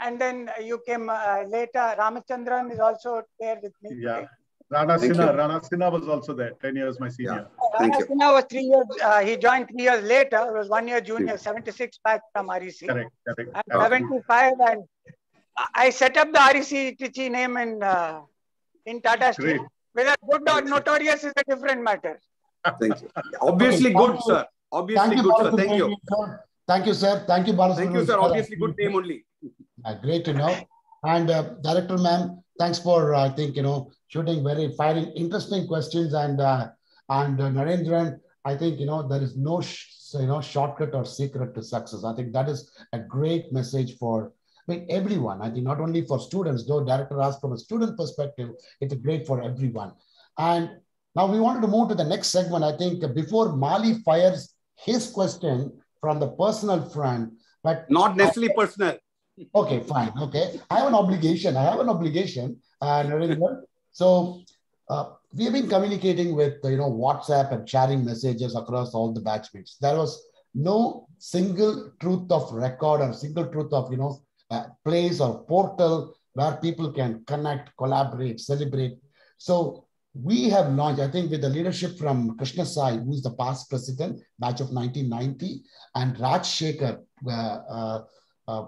and then you came later. Ramachandran is also there with me. Yeah. Today. Rana Sinha was also there. 10 years, my senior. Yeah. Rana Sinha was 3 years. He joined 3 years later. He was 1 year junior, 76 batch from REC. Correct. And 75, and I set up the REC Trichy name in Tata Steel. Whether good or notorious is a different matter. Thank you. Obviously good, sir. Obviously good, sir. Thank you. Thank you, sir. Thank you, Balasubramanian. Thank you, sir. Obviously good name only. Great to know. And Director ma'am, thanks for, I think, shooting firing interesting questions. And Narendran, I think, there is no, shortcut or secret to success. I think that is a great message for everyone. I think not only for students, though Director asked from a student perspective, it's great for everyone. And now we wanted to move to the next segment. I think before Mali fires his question from the personal front, but not necessarily personal. Okay, fine. Okay. I have an obligation. Narendran. So we have been communicating with, WhatsApp and sharing messages across all the batchmates. There was no single truth of record or single truth of, place or portal where people can connect, collaborate, celebrate. So we have launched, I think, with the leadership from Krishna Sai, who is the past president, batch of 1990, and Raj Shekhar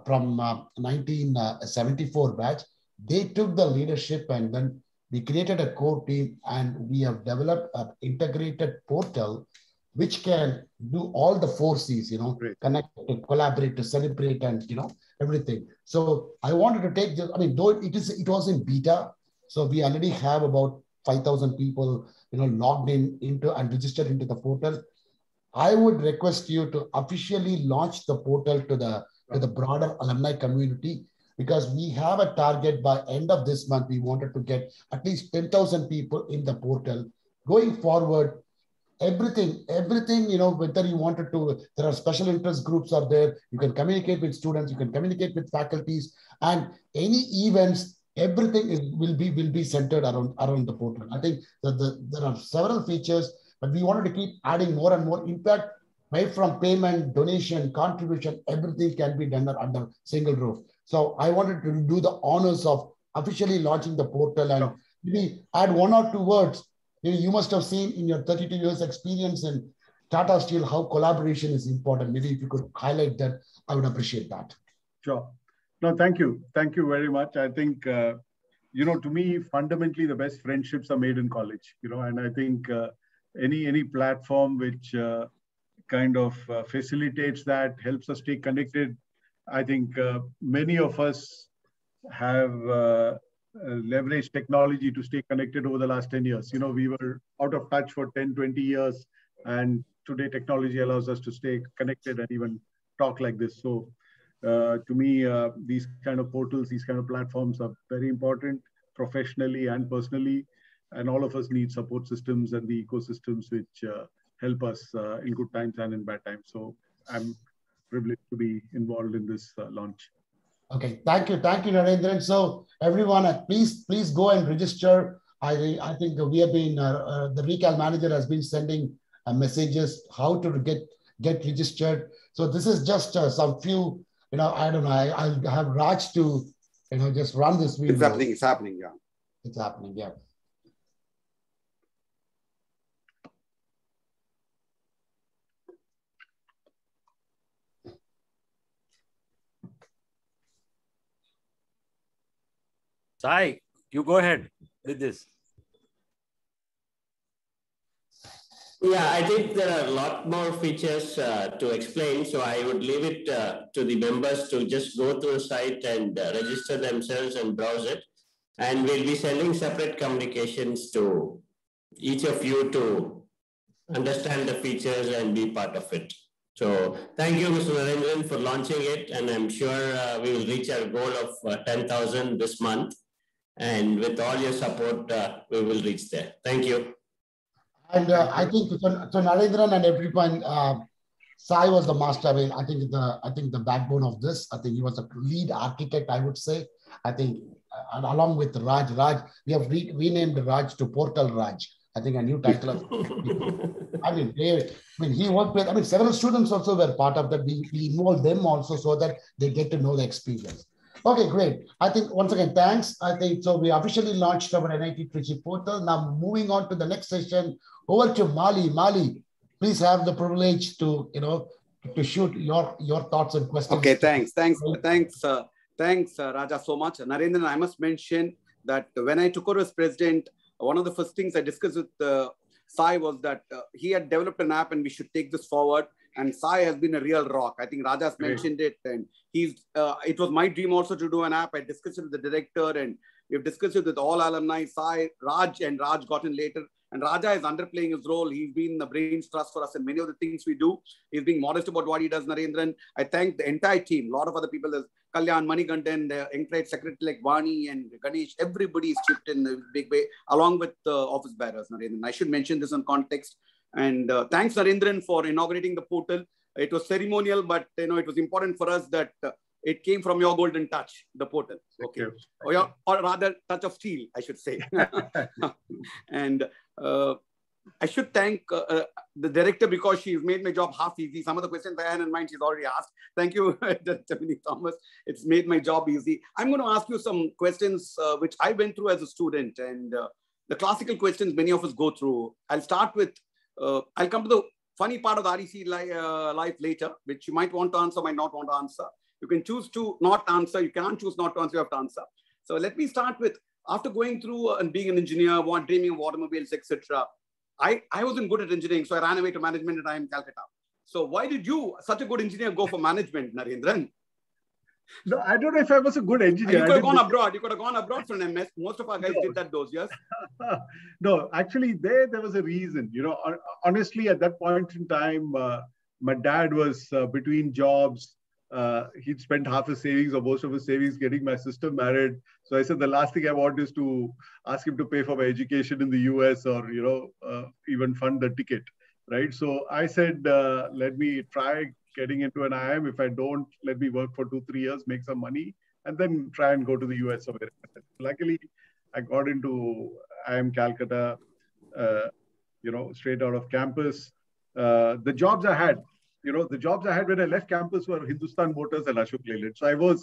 from 1974 batch. They took the leadership, and then we created a core team, and we have developed an integrated portal which can do all the 4 C's, connect, to collaborate, to celebrate, and, everything. So I wanted to take this, though it was in beta, so we already have about 5,000 people, logged into and registered into the portal. I would request you to officially launch the portal to the broader alumni community, because we have a target by end of this month. We wanted to get at least 10,000 people in the portal. Going forward, everything, whether you wanted to, there are special interest groups are there. You can communicate with students, you can communicate with faculties, and any events, everything will be centered around the portal. I think that there are several features, but we wanted to keep adding more and more. In fact, right from payment, donation, contribution, everything can be done under single roof. So I wanted to do the honors of officially launching the portal, and maybe add 1 or 2 words. You must have seen in your 32 years experience in Tata Steel, how collaboration is important. Maybe if you could highlight that, I would appreciate that. Sure. No, thank you. Thank you very much. I think, you know, to me, fundamentally, the best friendships are made in college, you know, and I think any platform which kind of facilitates that, helps us stay connected. I think many of us have leveraged technology to stay connected over the last 10 years. You know, we were out of touch for 10, 20 years, and today technology allows us to stay connected and even talk like this. So to me, these kind of portals, these kind of platforms are very important professionally and personally. And all of us need support systems and the ecosystems which help us in good times and in bad times. So I'm privileged to be involved in this launch. Okay, thank you, Narendran. So everyone, please go and register. I think we have been the Recal manager has been sending messages how to get registered. So this is just some few. You know, I don't know. I'll have Raj to, you know, just run this video. It's happening. It's happening. Yeah. It's happening. Yeah. Sai, you go ahead with this. Yeah, I think there are a lot more features to explain. So I would leave it to the members to just go to the site and register themselves and browse it. And we'll be sending separate communications to each of you to understand the features and be part of it. So thank you, Mr. Narendran, for launching it. And I'm sure we will reach our goal of 10,000 this month. And with all your support, we will reach there. Thank you. And I think so Narendran and everyone, Sai was the master. I mean, I think the backbone of this. I think he was the lead architect, I would say. I think, and along with Raj, we have renamed Raj to Portal Raj. I think a new title of. He worked with. Several students also were part of that. We involved them also so that they get to know the experience. Okay, great. I think once again, thanks. I think so. We officially launched our NIT Trichy portal. Now moving on to the next session, over to Mali. Mali, please have the privilege to to shoot your thoughts and questions. Okay, thanks, Raja, so much. Narendran, I must mention that when I took over as president, one of the first things I discussed with Sai was that he had developed an app and we should take this forward. And Sai has been a real rock. I think Raja's mentioned it, and it was my dream also to do an app. I discussed it with the director, and we've discussed it with all alumni. Sai, Raj got in later, and Raja is underplaying his role. He's been the brains trust for us in many of the things we do. He's being modest about what he does, Narendran. I thank the entire team. A lot of other people, there's Kalyan, Manikandan, the entire secretary like Vani and Ganesh. Everybody is chipped in a big way, along with the office bearers, Narendran. I should mention this in context. And thanks, Narendran, for inaugurating the portal. It was ceremonial, but it was important for us that it came from your golden touch, the portal. Okay, or rather, touch of steel, I should say. And I should thank the director because she's made my job half easy. Some of the questions I had in mind, she's already asked. Thank you, Director Vinny Thomas. It's made my job easy. I'm going to ask you some questions which I went through as a student, and the classical questions many of us go through. I'll start with. I'll come to the funny part of the REC life later, which you might want to answer, might not want to answer. You can choose to not answer. You can't choose not to answer. You have to answer. So let me start with, after going through and being an engineer, dreaming of automobiles, etc. I wasn't good at engineering, so I ran away to management at IIM Calcutta. So why did you, such a good engineer, go for management, Narendran? No, I don't know if I was a good engineer. You could have gone abroad. You could have gone abroad for an MS. Most of our guys did that those years. No, actually, there was a reason. Honestly, at that point in time, my dad was between jobs. He'd spent half his savings or most of his savings getting my sister married. So I said, the last thing I want is to ask him to pay for my education in the US or, even fund the ticket, right? So I said, let me try getting into an IIM. If I don't, let me work for 2-3 years, make some money, and then try and go to the US or wherever. Luckily, I got into IIM Calcutta, straight out of campus. The jobs I had when I left campus were Hindustan Motors and Ashok Leyland. So I would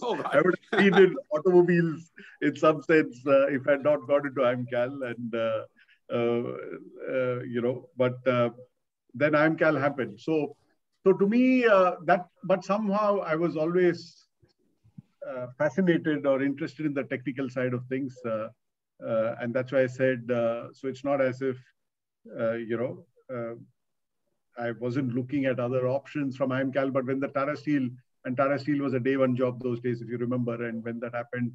have been in automobiles in some sense if I had not got into IIM Cal. And, then IMCAL happened. So to me, but somehow I was always fascinated or interested in the technical side of things. And that's why I said, so it's not as if, I wasn't looking at other options from IMCAL, but when the Tata Steel, and Tata Steel was a day one job those days, if you remember, and when that happened,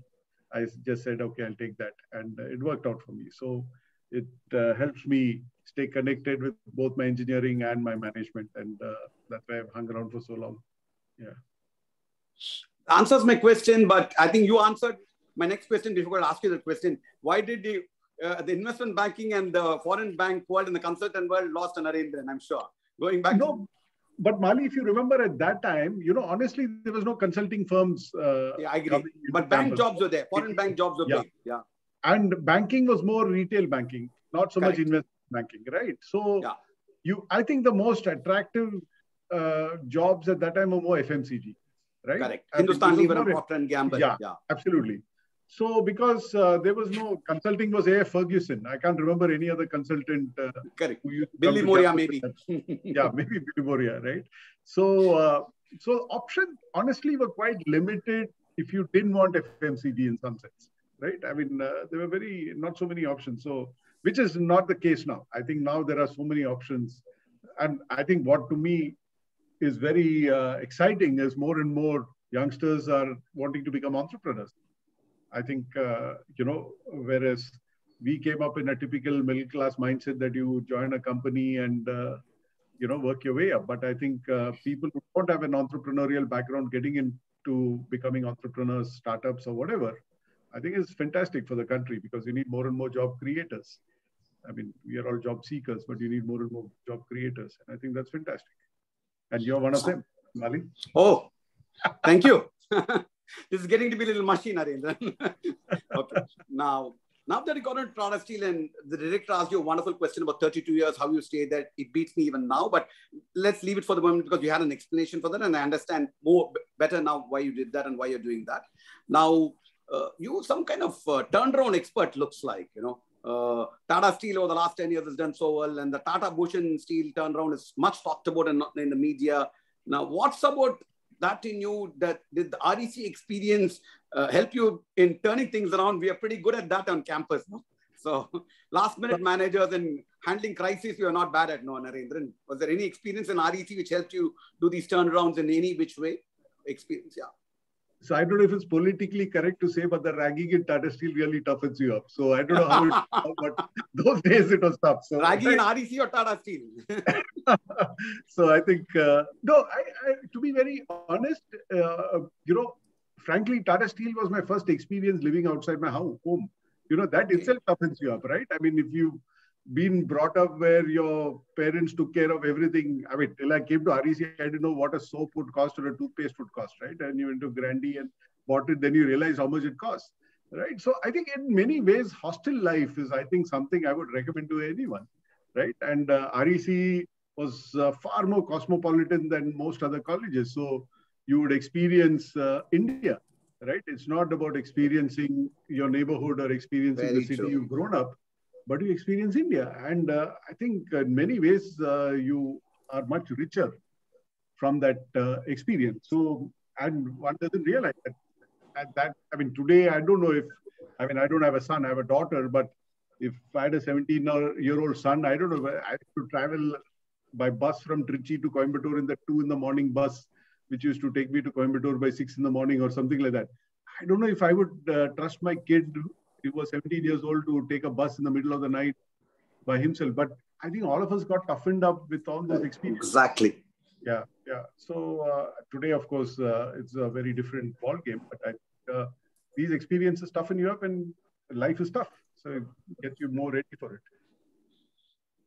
I just said, okay, I'll take that. And it worked out for me. So it helps me stay connected with both my engineering and my management. And that's why I've hung around for so long. Yeah. Answers my question, but I think you answered my next question before I ask you the question. Why did the investment banking and the foreign bank world and the consultant world lost an Narendran, I'm sure. Going back. No, but Mali, if you remember at that time, honestly, there was no consulting firms. Yeah, I agree. But bank jobs were there. Foreign bank jobs were big. Yeah. And banking was more retail banking, not so much investment banking, right? So I think the most attractive jobs at that time were more FMCG, right? Correct. Hindustan Lever and Procter & Gamble. Yeah, absolutely. So because there was no consulting, was A.F. Ferguson. I can't remember any other consultant. Correct. Billy Moria, maybe. Yeah, maybe Billy Moria, right? So options honestly were quite limited if you didn't want FMCG in some sense, right? I mean, there were not so many options. So which is not the case now. I think now there are so many options, and I think what to me is very exciting is more and more youngsters are wanting to become entrepreneurs. I think, whereas we came up in a typical middle class mindset that you join a company and, work your way up. But I think people who don't have an entrepreneurial background getting into becoming entrepreneurs, startups or whatever, I think is fantastic for the country because you need more and more job creators. I mean, we are all job seekers, but you need more and more job creators. And I think that's fantastic. And you're one of them, Mali. Oh, thank you. This is getting to be a little mushy, Narendran. Okay. Now that you got into Tata Steel and the director asked you a wonderful question about 32 years, how you stayed there, it beats me even now. But let's leave it for the moment because you had an explanation for that and I understand better now why you did that and why you're doing that. Now, you some kind of turnaround expert looks like, Tata Steel over the last 10 years has done so well and the Tata Bhushan Steel turnaround is much talked about and not in the media. Now, what's about that in you that did the REC experience help you in turning things around? We are pretty good at that on campus. No? So last minute managers and handling crises, you are not bad at, no, Narendran. Was there any experience in REC which helped you do these turnarounds in any which way? Experience, yeah. So I don't know if it's politically correct to say, but the ragging in Tata Steel really toughens you up. So I don't know how it, but those days it was tough. So ragging in REC or Tata Steel? So I think, no, to be very honest, frankly, Tata Steel was my first experience living outside my home. That itself toughens you up, right? I mean, if you've been brought up where your parents took care of everything, I mean, till I came to REC, I didn't know what a soap would cost or a toothpaste would cost, right? And you went to Grandi and bought it, then you realize how much it costs, right? So I think in many ways, hostel life is, I think, something I would recommend to anyone, right? And REC was far more cosmopolitan than most other colleges. So you would experience India, right? It's not about experiencing your neighborhood or experiencing the city you've grown up, but you experience India. And I think in many ways, you are much richer from that experience. So, and one doesn't realize that. I mean, today, I don't know if, I mean, I don't have a son, I have a daughter, but if I had a 17-year-old son, I don't know, I have to travel by bus from Trichy to Coimbatore in the 2 in the morning bus, which used to take me to Coimbatore by 6 in the morning or something like that. I don't know if I would trust my kid, he was 17 years old, to take a bus in the middle of the night by himself. But I think all of us got toughened up with all those experiences. Exactly. Yeah. So today, of course, it's a very different ball game. But I think these experiences toughen you up, and life is tough, so it gets you more ready for it.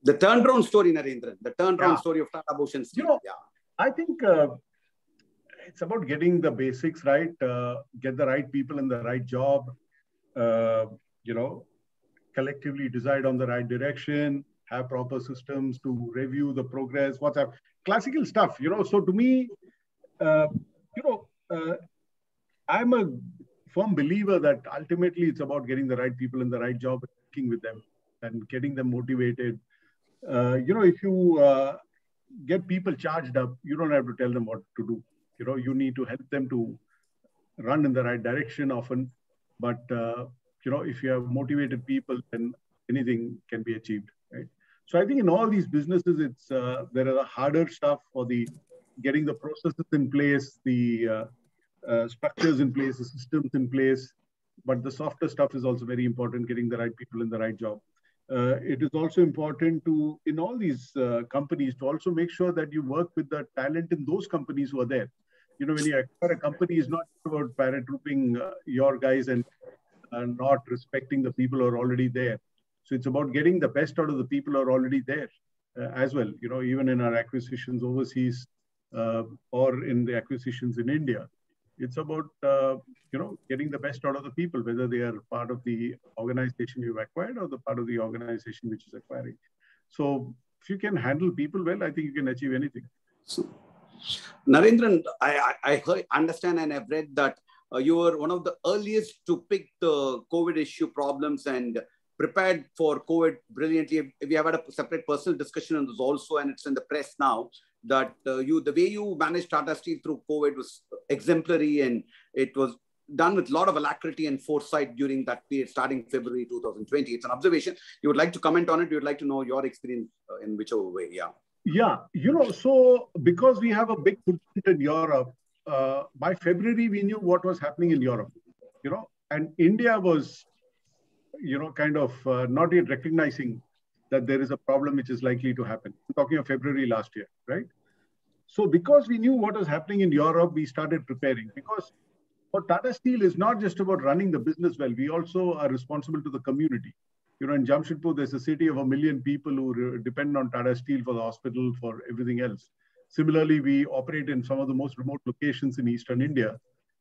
The turnaround story, Narendran. The turnaround story of Tata Bhushan Steel. I think it's about getting the basics right, get the right people in the right job, collectively decide on the right direction, have proper systems to review the progress, what's up, classical stuff, So to me, I'm a firm believer that ultimately it's about getting the right people in the right job, working with them and getting them motivated. If you get people charged up. You don't have to tell them what to do. You know, you need to help them to run in the right direction often. But, you know, if you have motivated people, then anything can be achieved, right? So I think in all these businesses, it's there are the harder stuff for the getting the processes in place, the structures in place, the systems in place. But the softer stuff is also very important, getting the right people in the right job. It is also important to, in all these companies, to also make sure that you work with the talent in those companies who are there. You know, when you acquire a company, it's not about paratrooping your guys and not respecting the people who are already there. So it's about getting the best out of the people who are already there as well. You know, even in our acquisitions overseas or in the acquisitions in India, it's about, you know, getting the best out of the people, whether they are part of the organization you've acquired or the part of the organization which is acquiring. So if you can handle people well, I think you can achieve anything. So, Narendran, I understand and I've read that you were one of the earliest to pick the COVID issue problems and prepared for COVID brilliantly. We have had a separate personal discussion on this also, and it's in the press now, that the way you managed Tata Steel through COVID was exemplary, and it was done with a lot of alacrity and foresight during that period, starting February 2020. It's an observation. You would like to comment on it? You would like to know your experience in whichever way, yeah. Yeah, you know, so because we have a big footprint in Europe, by February, we knew what was happening in Europe, you know, and India was, you know, kind of not yet recognizing that there is a problem which is likely to happen. I'm talking of February last year, right? So because we knew what was happening in Europe, we started preparing, because for Tata Steel is not just about running the business well. We also are responsible to the community. You know, in Jamshedpur, there's a city of 1 million people who depend on Tata Steel for the hospital, for everything else. Similarly, we operate in some of the most remote locations in Eastern India,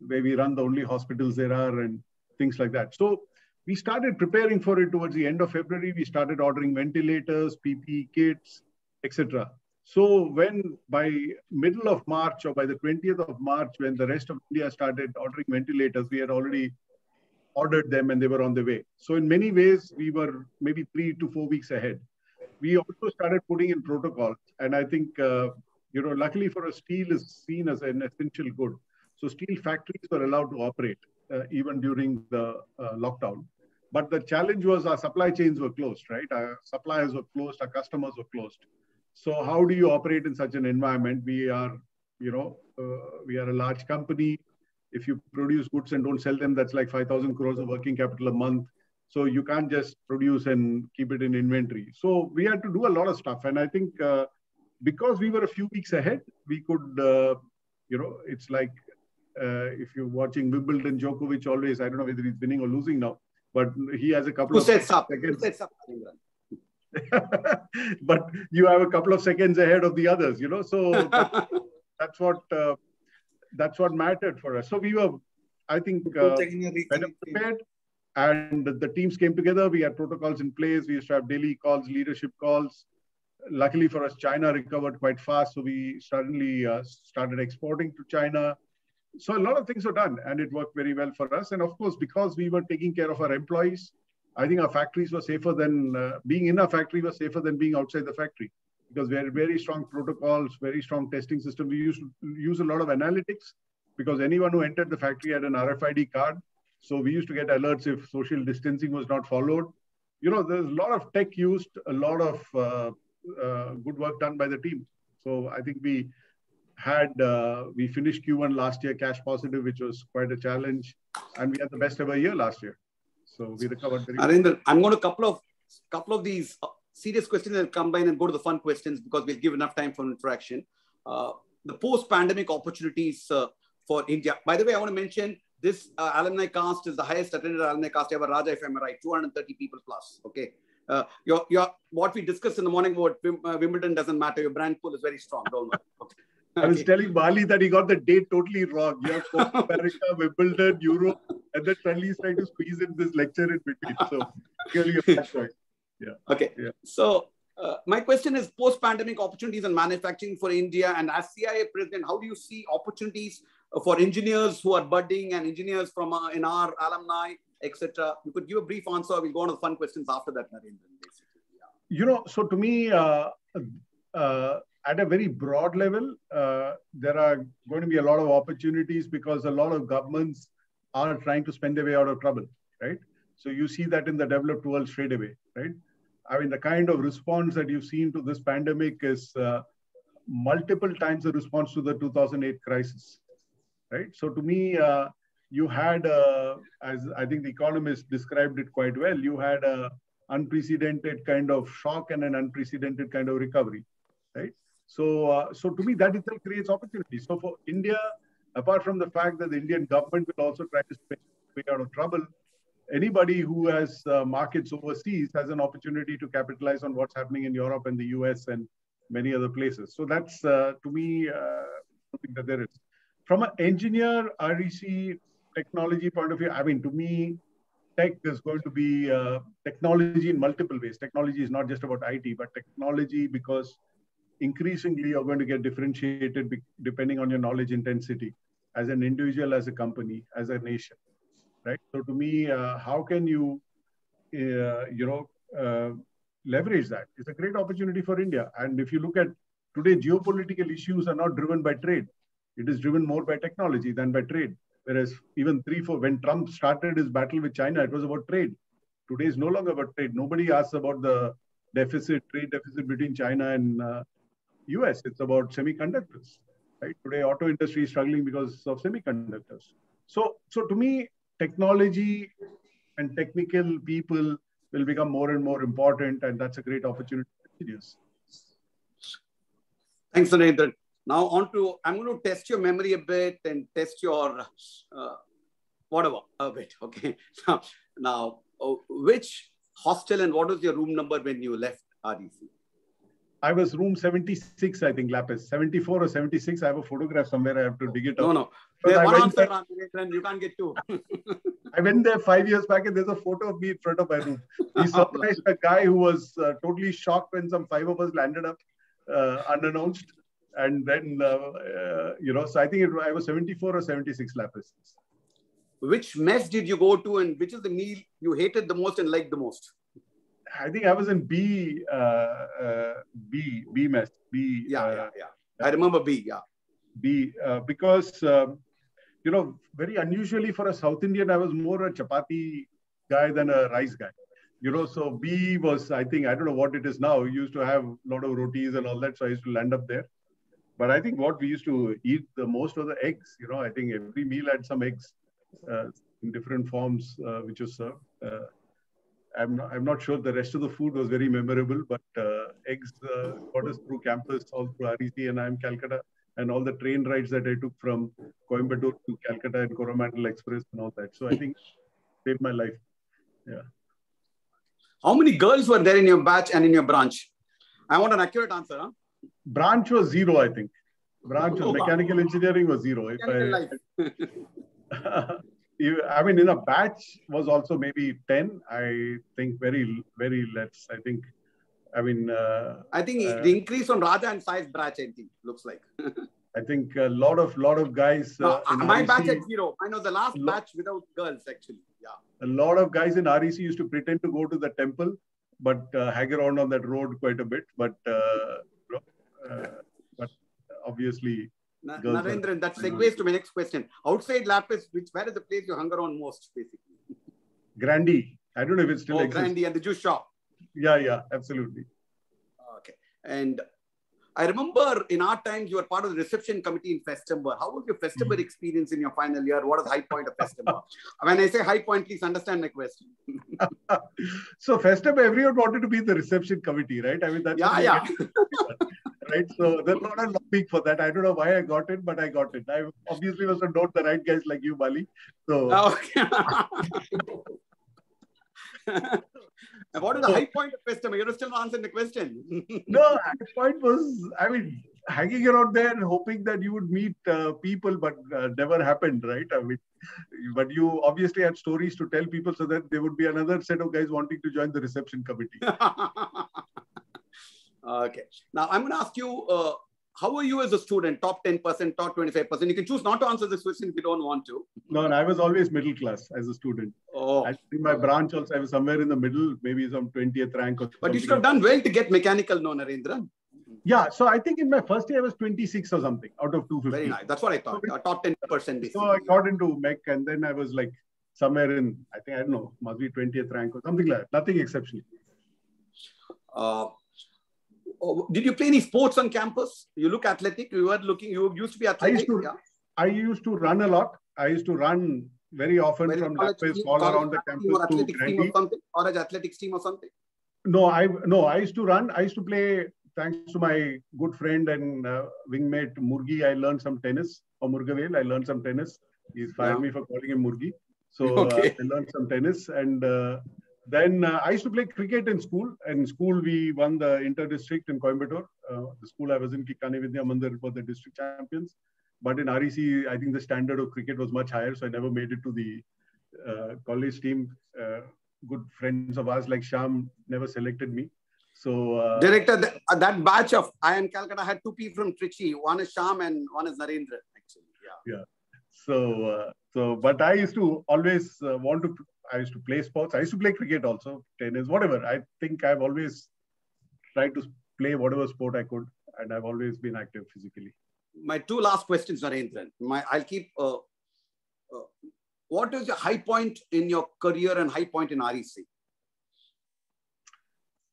where we run the only hospitals there are and things like that. So we started preparing for it towards the end of February. We started ordering ventilators, PPE kits, etc. So when by middle of March or by the 20th of March, when the rest of India started ordering ventilators, we had already ordered them and they were on the way. So in many ways, we were maybe 3 to 4 weeks ahead. We also started putting in protocols. And I think, you know, luckily for us, steel is seen as an essential good. So steel factories were allowed to operate even during the lockdown. But the challenge was our supply chains were closed, right? Our suppliers were closed, our customers were closed. So how do you operate in such an environment? We are, you know, we are a large company. If you produce goods and don't sell them, that's like 5,000 crores of working capital a month. So you can't just produce and keep it in inventory. So we had to do a lot of stuff. And I think because we were a few weeks ahead, we could, you know, it's like if you're watching Wimbledon, Djokovic always, I don't know whether he's winning or losing now, but he has a couple of seconds. Who sets up? But you have a couple of seconds ahead of the others, you know. So that's what mattered for us. So we were, I think, better prepared, and the teams came together. We had protocols in place. We used to have daily calls, leadership calls. Luckily for us, China recovered quite fast, so we suddenly started exporting to China. So a lot of things were done, and it worked very well for us. And of course, because we were taking care of our employees, I think our factories were safer than being in a factory was safer than being outside the factory, because we had very strong protocols, very strong testing system. We used to use a lot of analytics because anyone who entered the factory had an RFID card. So we used to get alerts if social distancing was not followed. You know, there's a lot of tech used, a lot of good work done by the team. So I think we had, we finished Q1 last year cash positive, which was quite a challenge. And we had the best ever year last year. So we recovered very well. Narendran, I'm going to couple of these serious questions and combine and go to the fun questions because we'll give enough time for interaction. The post-pandemic opportunities for India. By the way, I want to mention this alumni cast is the highest attended alumni cast ever, Raja, if I'm right, 230 people plus. Okay. What we discussed in the morning about Wimbledon doesn't matter. Your brand pool is very strong. Don't worry. Okay. I was telling Bali that he got the date totally wrong. You have America, Wimbledon, Europe, and then suddenly he's trying to squeeze in this lecture in between. So clearly a bad choice. Yeah. Okay. Yeah. So my question is post-pandemic opportunities in manufacturing for India, and as CIA president, how do you see opportunities for engineers who are budding and engineers from in our alumni, etc.? You could give a brief answer. We'll go on to the fun questions after that, Narendran. Yeah. You know, so to me, at a very broad level, there are going to be a lot of opportunities because a lot of governments are trying to spend their way out of trouble, right? So you see that in the developed world straight away, right? I mean, the kind of response that you've seen to this pandemic is multiple times the response to the 2008 crisis, right? So to me, you had, as I think the Economist described it quite well, you had a unprecedented kind of shock and an unprecedented kind of recovery, right? So, so to me, that itself creates opportunities. So for India, apart from the fact that the Indian government will also try to spend way out of trouble, anybody who has markets overseas has an opportunity to capitalize on what's happening in Europe and the US and many other places. So that's, to me, something that there is. From an engineer, REC technology point of view, I mean, to me, tech is going to be technology in multiple ways. Technology is not just about IT, but technology, because increasingly you're going to get differentiated depending on your knowledge intensity as an individual, as a company, as a nation, right? So to me, how can you, leverage that? It's a great opportunity for India. And if you look at today, geopolitical issues are not driven by trade. It is driven more by technology than by trade. Whereas even when Trump started his battle with China, it was about trade. Today is no longer about trade. Nobody asks about the trade deficit between China and US. It's about semiconductors, right? Today, auto industry is struggling because of semiconductors. So to me, technology and technical people will become more and more important, and that's a great opportunity for engineers. Thanks, Narendran. Now I'm going to test your memory a bit and test your whatever a bit. Okay. Now, which hostel and what was your room number when you left REC? I was room 76, I think, Lapis. 74 or 76. I have a photograph somewhere. I have to dig it up. No. There's one answer, Narendran. You can't get two. I went there 5 years back and there's a photo of me in front of my room. We surprised a guy who was totally shocked when some 5 of us landed up unannounced. And then, so I think I was 74 or 76 Lapis. Which mess did you go to and which is the meal you hated the most and liked the most? I think I was in B mess. B. Yeah. I remember B, yeah. B, because, very unusually for a South Indian, I was more a chapati guy than a rice guy. So B was, I think, I don't know what it is now. We used to have a lot of rotis and all that. So I used to land up there. But I think what we used to eat the most was the eggs. I think every meal had some eggs in different forms, which was served. I'm not sure the rest of the food was very memorable, but eggs got us through campus, all through REC and IIM Calcutta, and all the train rides that I took from Coimbatore to Calcutta and Coromandel Express and all that. So I think it saved my life. Yeah. How many girls were there in your batch and in your branch? I want an accurate answer. Huh? Branch was 0, I think. Branch was mechanical engineering was 0. I mean, in a batch was also maybe 10. I think very, very less. I think the increase on Raja and Sai's batch, I think, looks like. I think a lot of guys. My batch at 0. I know the last batch without girls, actually. Yeah. A lot of guys in REC used to pretend to go to the temple, but hang around on that road quite a bit. But obviously. Narendran, that segues to my next question. Outside Lapis, where is the place you hung around most, basically? Grandi. I don't know if it still exists. Grandi and the juice shop. Yeah, absolutely. Okay. And I remember in our times, you were part of the reception committee in Festember. How was your Festember experience in your final year? What is the high point of Festember? When I say high point, please understand my question. So Festember, everyone wanted to be in the reception committee, right? I mean, that's right. So there's a lot of lobbying for that. I don't know why I got it, but I got it. I obviously was to note the right guys like you, Bali. So. And what is the high point of Festember? You're still not answering the question. No, high point was, hanging around there and hoping that you would meet people, but never happened, right? But you obviously had stories to tell people so that there would be another set of guys wanting to join the reception committee. Okay. Now, I'm going to ask you, how were you as a student? Top 10%, top 25%? You can choose not to answer this question if you don't want to. No, I was always middle class as a student. Oh. In my branch also, I was somewhere in the middle, maybe some 20th rank. Or but you should have done well to get mechanical, no, Narendran? Yeah, so I think in my first year I was 26 or something out of 250. Very nice. That's what I thought. Top 10% basically. So I got into MEC and then I was like somewhere in, I think, I don't know, must be 20th rank or something like that. Nothing exceptional. Did you play any sports on campus? You look athletic. You were looking, you used to be athletic. I used to run a lot. I used to run very often from Lapis all around the campus or athletics team or something, or an athletics team or something? No, I used to run. I used to play, thanks to my good friend and wingmate Murgi, I learned some tennis. Or Murgavel, I learned some tennis. He's fired me for calling him Murgi. So I learned some tennis. And then I used to play cricket in school. In school, we won the inter-district in Coimbatore. The school I was in, Kikani Vidya Mandir, were the district champions. But in REC, I think the standard of cricket was much higher. So I never made it to the college team. Good friends of ours like Sham never selected me. So Director, that batch of IIM Calcutta had two people from Trichy. One is Sham and one is Narendra, actually. Yeah. So, but I used to always I used to play sports. I used to play cricket also, tennis, whatever. I think I've always tried to play whatever sport I could, and I've always been active physically. My two last questions, Narendran. I'll keep. What is your high point in your career and high point in REC?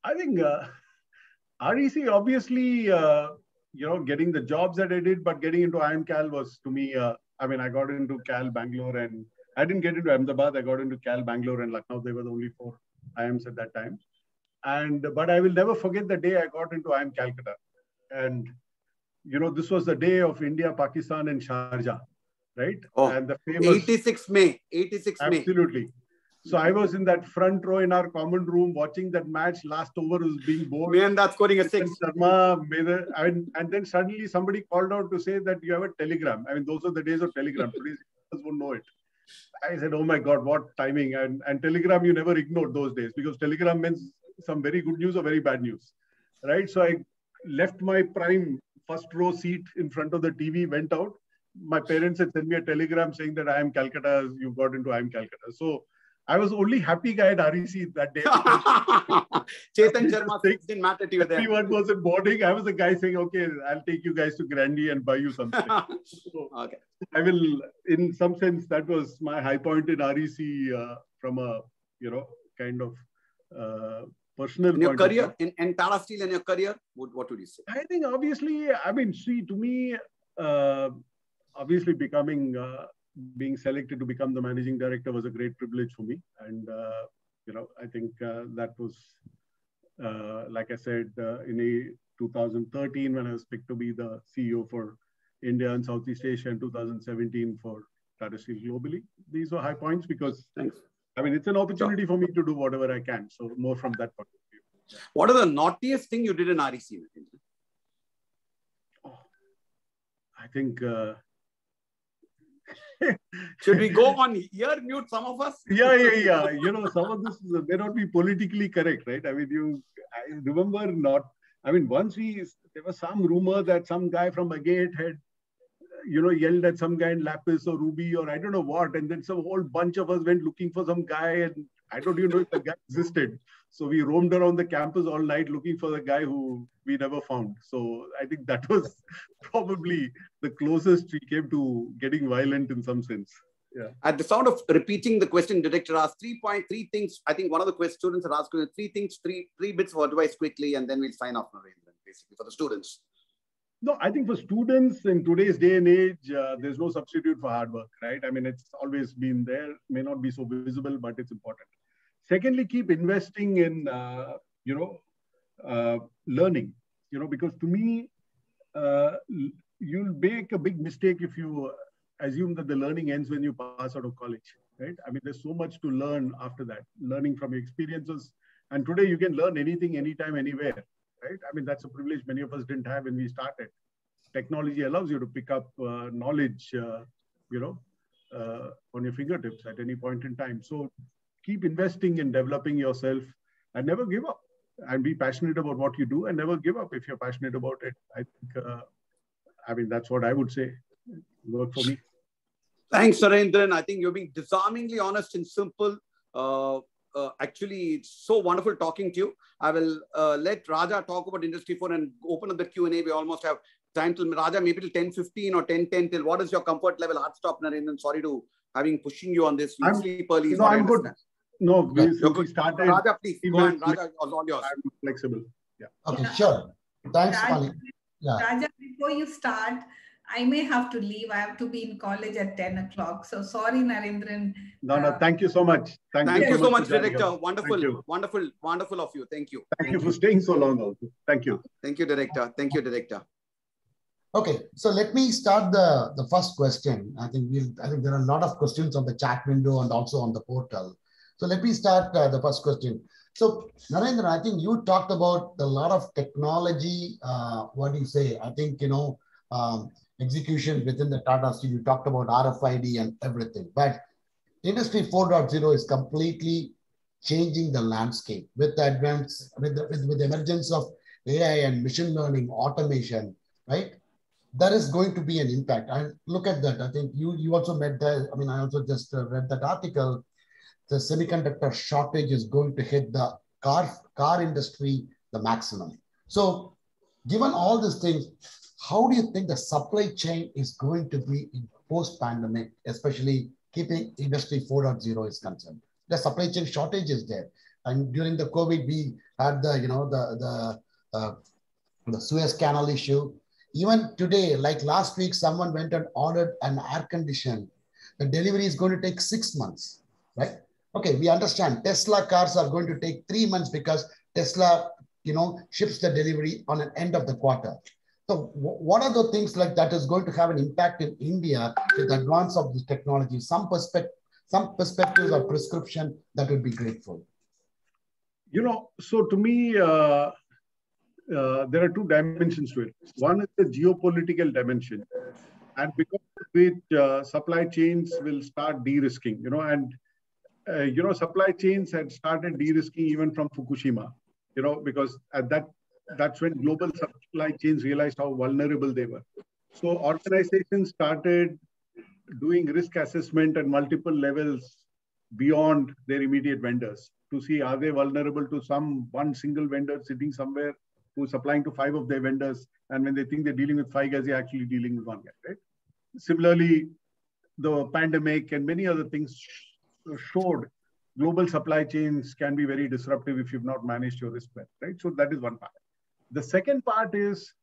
I think REC, obviously, getting the jobs that I did, but getting into IIM Cal was, to me, I mean, I got into Cal Bangalore, and I didn't get into Ahmedabad. I got into Cal Bangalore and Lucknow. They were the only 4 IIMs at that time. But I will never forget the day I got into IIM Calcutta. And, this was the day of India, Pakistan, and Sharjah, right? Oh, and the famous 86 May. 86 May. Absolutely. So I was in that front row in our common room watching that match. Last over was being bowled. And that's scoring a 6. And then suddenly somebody called out to say that you have a telegram. I mean, those are the days of telegram. Today's people won't know it. I said, oh my God, what timing. And telegram, you never ignored those days, because telegram means some very good news or very bad news, right? So I left my prime first row seat in front of the TV, went out. My parents had sent me a telegram saying that IIM Calcutta, you got into IIM Calcutta. So I was only happy guy at REC that day. Chetan Sharma didn't matter to you there. Everyone was in boarding. I was the guy saying, okay, I'll take you guys to Grandy and buy you something. So okay. I will, in some sense, that was my high point in REC from a, kind of personal in your point career, of view. in Tata Steel in your career, what would you say? I think obviously, to me, obviously being selected to become the managing director was a great privilege for me. And, I think that was, like I said, in 2013, when I was picked to be the CEO for India and Southeast Asia, in 2017 for Tata Steel globally. These were high points because, it's an opportunity for me to do whatever I can. So more from that point of view. Yeah. What are the naughtiest thing you did in REC? I think... Should we go on here, mute some of us? Yeah. Some of this may not be politically correct, right? I remember once there was some rumor that some guy from Agate had, yelled at some guy in Lapis or Ruby or I don't know what. And then some whole bunch of us went looking for some guy, and I don't even know if the guy existed. So we roamed around the campus all night looking for the guy who we never found. So I think that was probably the closest we came to getting violent in some sense. Yeah. At the sound of repeating the question, director asked 3 things. I think one of the students had asked 3 things, three bits of advice quickly, and then we'll sign off, Narendran, basically for the students. No, I think for students in today's day and age, there's no substitute for hard work, right? It's always been there, may not be so visible, but it's important. Secondly, keep investing in, learning, because to me, you'll make a big mistake if you assume that the learning ends when you pass out of college, right? There's so much to learn after that, learning from your experiences. And today you can learn anything, anytime, anywhere, right? That's a privilege many of us didn't have when we started. Technology allows you to pick up knowledge, on your fingertips at any point in time. So keep investing in developing yourself and never give up, and be passionate about what you do and never give up if you're passionate about it. I think, that's what I would say. Work for me. Thanks, Narendran. I think you're being disarmingly honest and simple. actually, it's so wonderful talking to you. I will let Raja talk about Industry 4 and open up the Q&A. We almost have time till Raja, maybe till 10:15 or 10:10. Till what is your comfort level? Hard stop, Narendran. Sorry to pushing you on this. You sleep early. No, I'm good. No, we started. Raja, please go on. Raja, all yours. I'm flexible. Yeah. Okay, sure. Thanks, Pali. Yeah. Raja, before you start, I may have to leave. I have to be in college at 10 o'clock. So sorry, Narendran. No, thank you so much. Thank you so much, Director. Wonderful, wonderful of you. Thank you. Thank you for staying so long also. Thank you. Thank you, Director. Thank you, Director. Okay, so let me start the first question. I think there are a lot of questions on the chat window and also on the portal. So let me start the first question. So Narendran, I think you talked about a lot of technology. What do you say? I think, execution within the Tata Steel. You talked about RFID and everything, but Industry 4.0 is completely changing the landscape with the with the emergence of AI and machine learning, automation, right? There is going to be an impact. And look at that. I think you also met that. I mean, I also just read that article. The semiconductor shortage is going to hit the car industry the maximum. So given all these things, how do you think the supply chain is going to be in post-pandemic, especially keeping Industry 4.0 is concerned? The supply chain shortage is there. And during the COVID, we had the Suez Canal issue. Even today, like last week, someone went and ordered an air conditioner. The delivery is going to take 6 months, right? Okay, we understand Tesla cars are going to take 3 months because Tesla, ships the delivery on an end of the quarter. So what are the things like that is going to have an impact in India with the advance of this technology? Some perspectives or prescription that would be grateful. So to me, there are two dimensions to it. One is the geopolitical dimension, and because of which supply chains will start de-risking, supply chains had started de-risking even from Fukushima, because at that's when global supply chains realized how vulnerable they were. So organizations started doing risk assessment at multiple levels beyond their immediate vendors to see, are they vulnerable to one single vendor sitting somewhere who's supplying to 5 of their vendors, and when they think they're dealing with 5 guys, they're actually dealing with 1 guy, right? Similarly, the pandemic and many other things showed global supply chains can be very disruptive if you've not managed your risk well, right? So that is one part. The second part is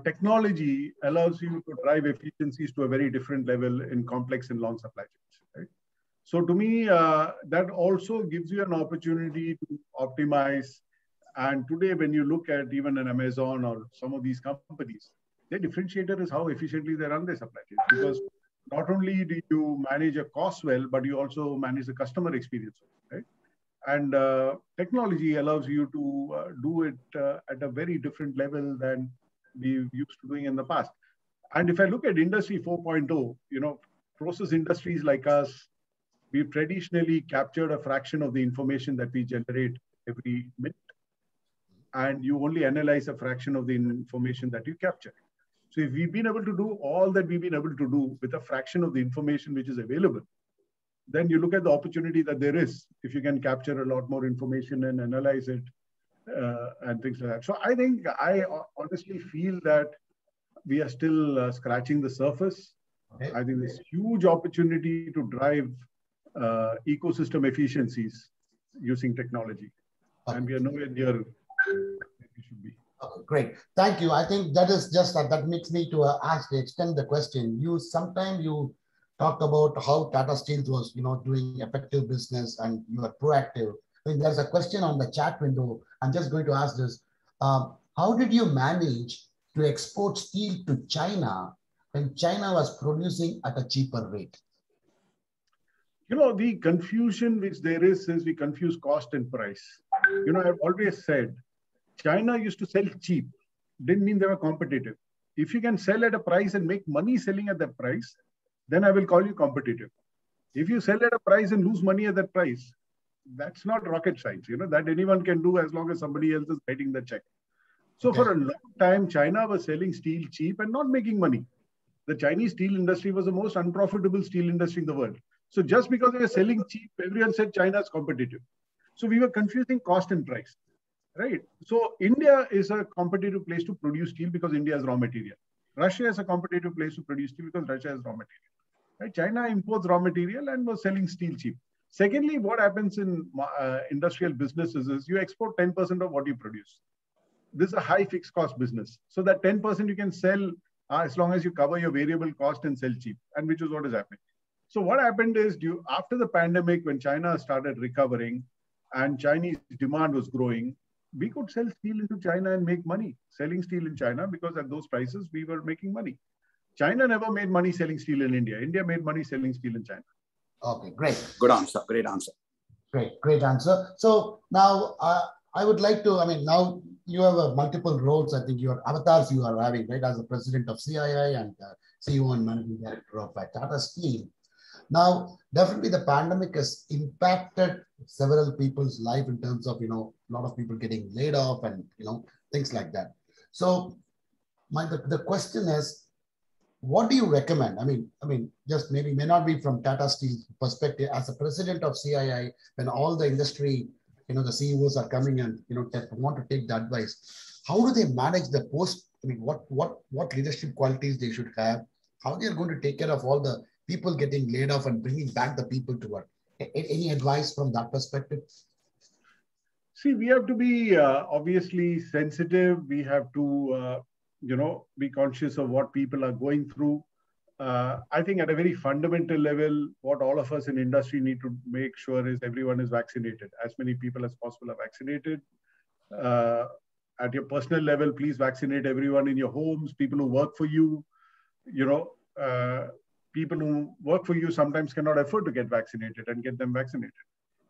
technology allows you to drive efficiencies to a very different level in complex and long supply chains, right? So to me, that also gives you an opportunity to optimize. And today, when you look at even an Amazon or some of these companies, their differentiator is how efficiently they run their supply chains. Because not only do you manage a cost well, but you also manage the customer experience, right? And technology allows you to do it at a very different level than we used to doing in the past. And if I look at Industry 4.0, process industries like us, we've traditionally captured a fraction of the information that we generate every minute. And you only analyze a fraction of the information that you capture. So if we've been able to do all that we've been able to do with a fraction of the information which is available, then you look at the opportunity that there is if you can capture a lot more information and analyze it and things like that. So I think I honestly feel that we are still scratching the surface. Okay. I think there's huge opportunity to drive ecosystem efficiencies using technology. Okay. And we are nowhere near where we should be. Okay, great. Thank you. I think that is just that makes me to extend the question. Sometimes you talked about how Tata Steel was, doing effective business and you are proactive. I think there's a question on the chat window. I'm just going to ask this. How did you manage to export steel to China when China was producing at a cheaper rate? The confusion which there is we confuse cost and price. I've always said, China used to sell cheap. Didn't mean they were competitive. If you can sell at a price and make money selling at that price, then I will call you competitive. If you sell at a price and lose money at that price, that's not rocket science, that anyone can do as long as somebody else is writing the check. So okay. For a long time, China was selling steel cheap and not making money. The Chinese steel industry was the most unprofitable steel industry in the world. So just because we were selling cheap, everyone said China is competitive. So we were confusing cost and price, right? So India is a competitive place to produce steel because India has raw material. Russia is a competitive place to produce steel because Russia has raw material. Right? China imports raw material and was selling steel cheap. Secondly, what happens in industrial businesses is you export 10% of what you produce. This is a high fixed cost business. So that 10% you can sell as long as you cover your variable cost and sell cheap, and which is what is happening. So what happened is after the pandemic, when China started recovering and Chinese demand was growing, we could sell steel into China and make money selling steel in China because at those prices we were making money. China never made money selling steel in India. India made money selling steel in China. Okay, great. Good answer. Great answer. Great answer. So now I would like to, now you have multiple roles. I think your avatars you are having, right? As the president of CII and CEO and managing director of Tata Steel. Now, definitely the pandemic has impacted several people's life in terms of, a lot of people getting laid off and, things like that. So the question is, what do you recommend? I mean, just maybe may not be from Tata Steel's perspective as a president of CII, when all the industry, the CEOs are coming and, want to take the advice. How do they manage the post? I mean, what leadership qualities they should have? How they are going to take care of all the people getting laid off and bringing back the people to work? Any advice from that perspective? See, we have to be obviously sensitive. We have to, be conscious of what people are going through. I think at a very fundamental level, what all of us in industry need to make sure is everyone is vaccinated. As many people as possible are vaccinated. At your personal level, please vaccinate everyone in your homes, people who work for you, people who work for you sometimes cannot afford to get vaccinated and get them vaccinated.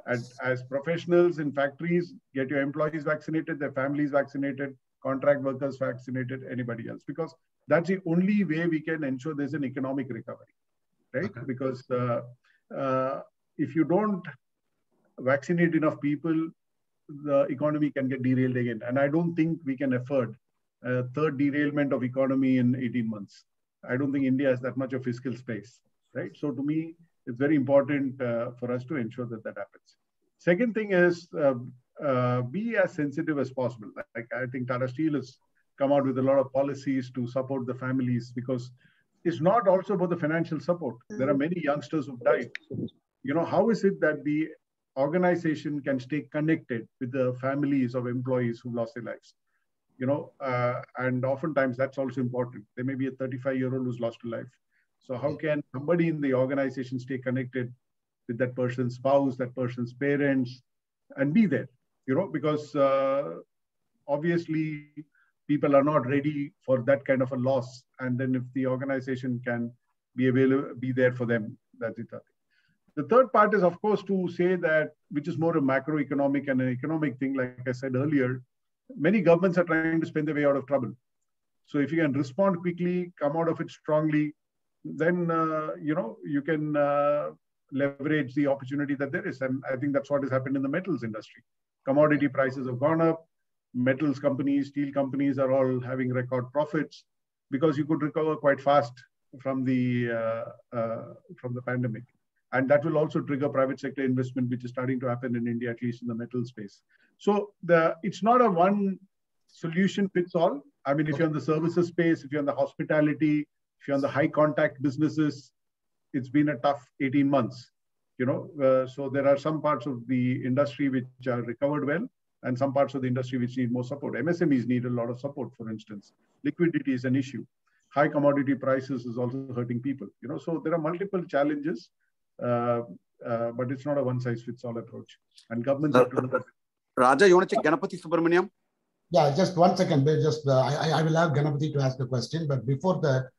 As professionals in factories, get your employees vaccinated, their families vaccinated, contract workers vaccinated, anybody else, because that's the only way we can ensure there's an economic recovery, right? Okay. Because if you don't vaccinate enough people, the economy can get derailed again. And I don't think we can afford a third derailment of economy in 18 months. I don't think India has that much of fiscal space, right? So to me, it's very important for us to ensure that that happens. Second thing is be as sensitive as possible. Like I think Tata Steel has come out with a lot of policies to support the families, because it's not also about the financial support. There are many youngsters who've died. How is it that the organization can stay connected with the families of employees who lost their lives? And oftentimes that's also important. There may be a 35-year-old who's lost a life. So how can somebody in the organization stay connected with that person's spouse, that person's parents, and be there? Because obviously people are not ready for that kind of a loss. And then if the organization can be there for them, that's it. The third part is, of course, to say that, which is more a macroeconomic and an economic thing, like I said earlier, many governments are trying to spend their way out of trouble. So if you can respond quickly, come out of it strongly, then, you can leverage the opportunity that there is. And I think that's what has happened in the metals industry. Commodity prices have gone up. Metals companies, steel companies are all having record profits because you could recover quite fast from the pandemic. And that will also trigger private sector investment, which is starting to happen in India, at least in the metal space. So it's not a one solution fits all. I mean, if you're in the services space, if you're in the hospitality, if you're in the high contact businesses, it's been a tough 18 months. So there are some parts of the industry which are recovered well, and some parts of the industry which need more support. MSMEs need a lot of support, for instance. Liquidity is an issue. High commodity prices is also hurting people. So there are multiple challenges. But it's not a one-size-fits-all approach. And governments have to... Raja, you want to check Ganapati Subramaniam? Yeah, just 1 second. I will have Ganapati to ask the question. But before that,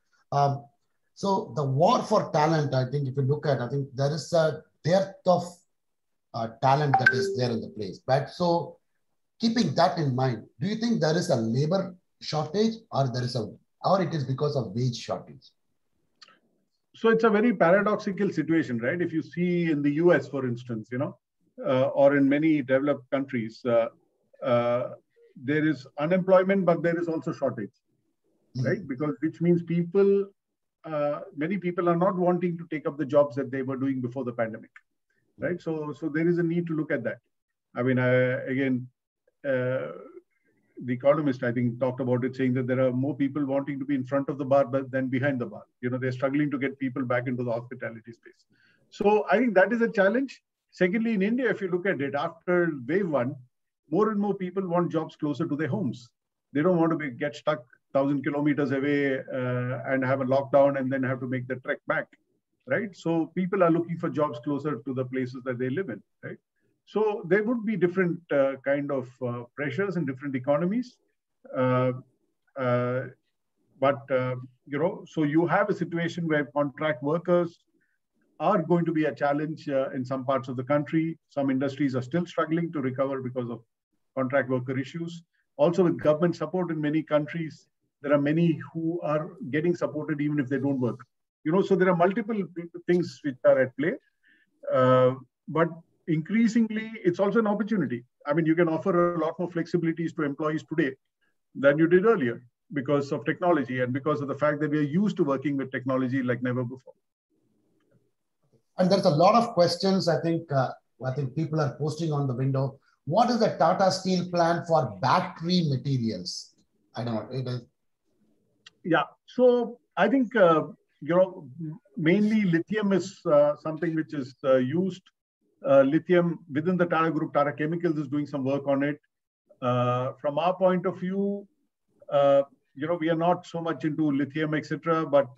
so the war for talent, I think if you look at, I think there is a dearth of talent that is there in the place. But so keeping that in mind, do you think there is a labor shortage or it is because of wage shortage? So it's a very paradoxical situation, right? If you see in the US, for instance, or in many developed countries, there is unemployment, but there is also shortage, right? Because which means people many people are not wanting to take up the jobs that they were doing before the pandemic, right? So there is a need to look at that. I mean, again, the Economist, I think, talked about it, saying that there are more people wanting to be in front of the bar than behind the bar. You know, they're struggling to get people back into the hospitality space. So I think that is a challenge. Secondly, in India, if you look at it, after wave one, more and more people want jobs closer to their homes. They don't want to get stuck 1,000 kilometers away and have a lockdown and then have to make the trek back, right? So people are looking for jobs closer to the places that they live in, right? So there would be different kind of pressures in different economies. You know, so you have a situation where contract workers are going to be a challenge in some parts of the country. Some industries are still struggling to recover because of contract worker issues. Also with government support in many countries, there are many who are getting supported even if they don't work. You know, so there are multiple things which are at play. But increasingly, it's also an opportunity. I mean, you can offer a lot more flexibilities to employees today than you did earlier because of technology and because of the fact that we are used to working with technology like never before. And there's a lot of questions I think people are posting on the window. What is the Tata Steel plan for battery materials? I don't know. It is. Yeah. So I think, you know, mainly lithium is something which is used. Lithium within the Tata Group, Tata Chemicals is doing some work on it. From our point of view, you know, we are not so much into lithium, etc. But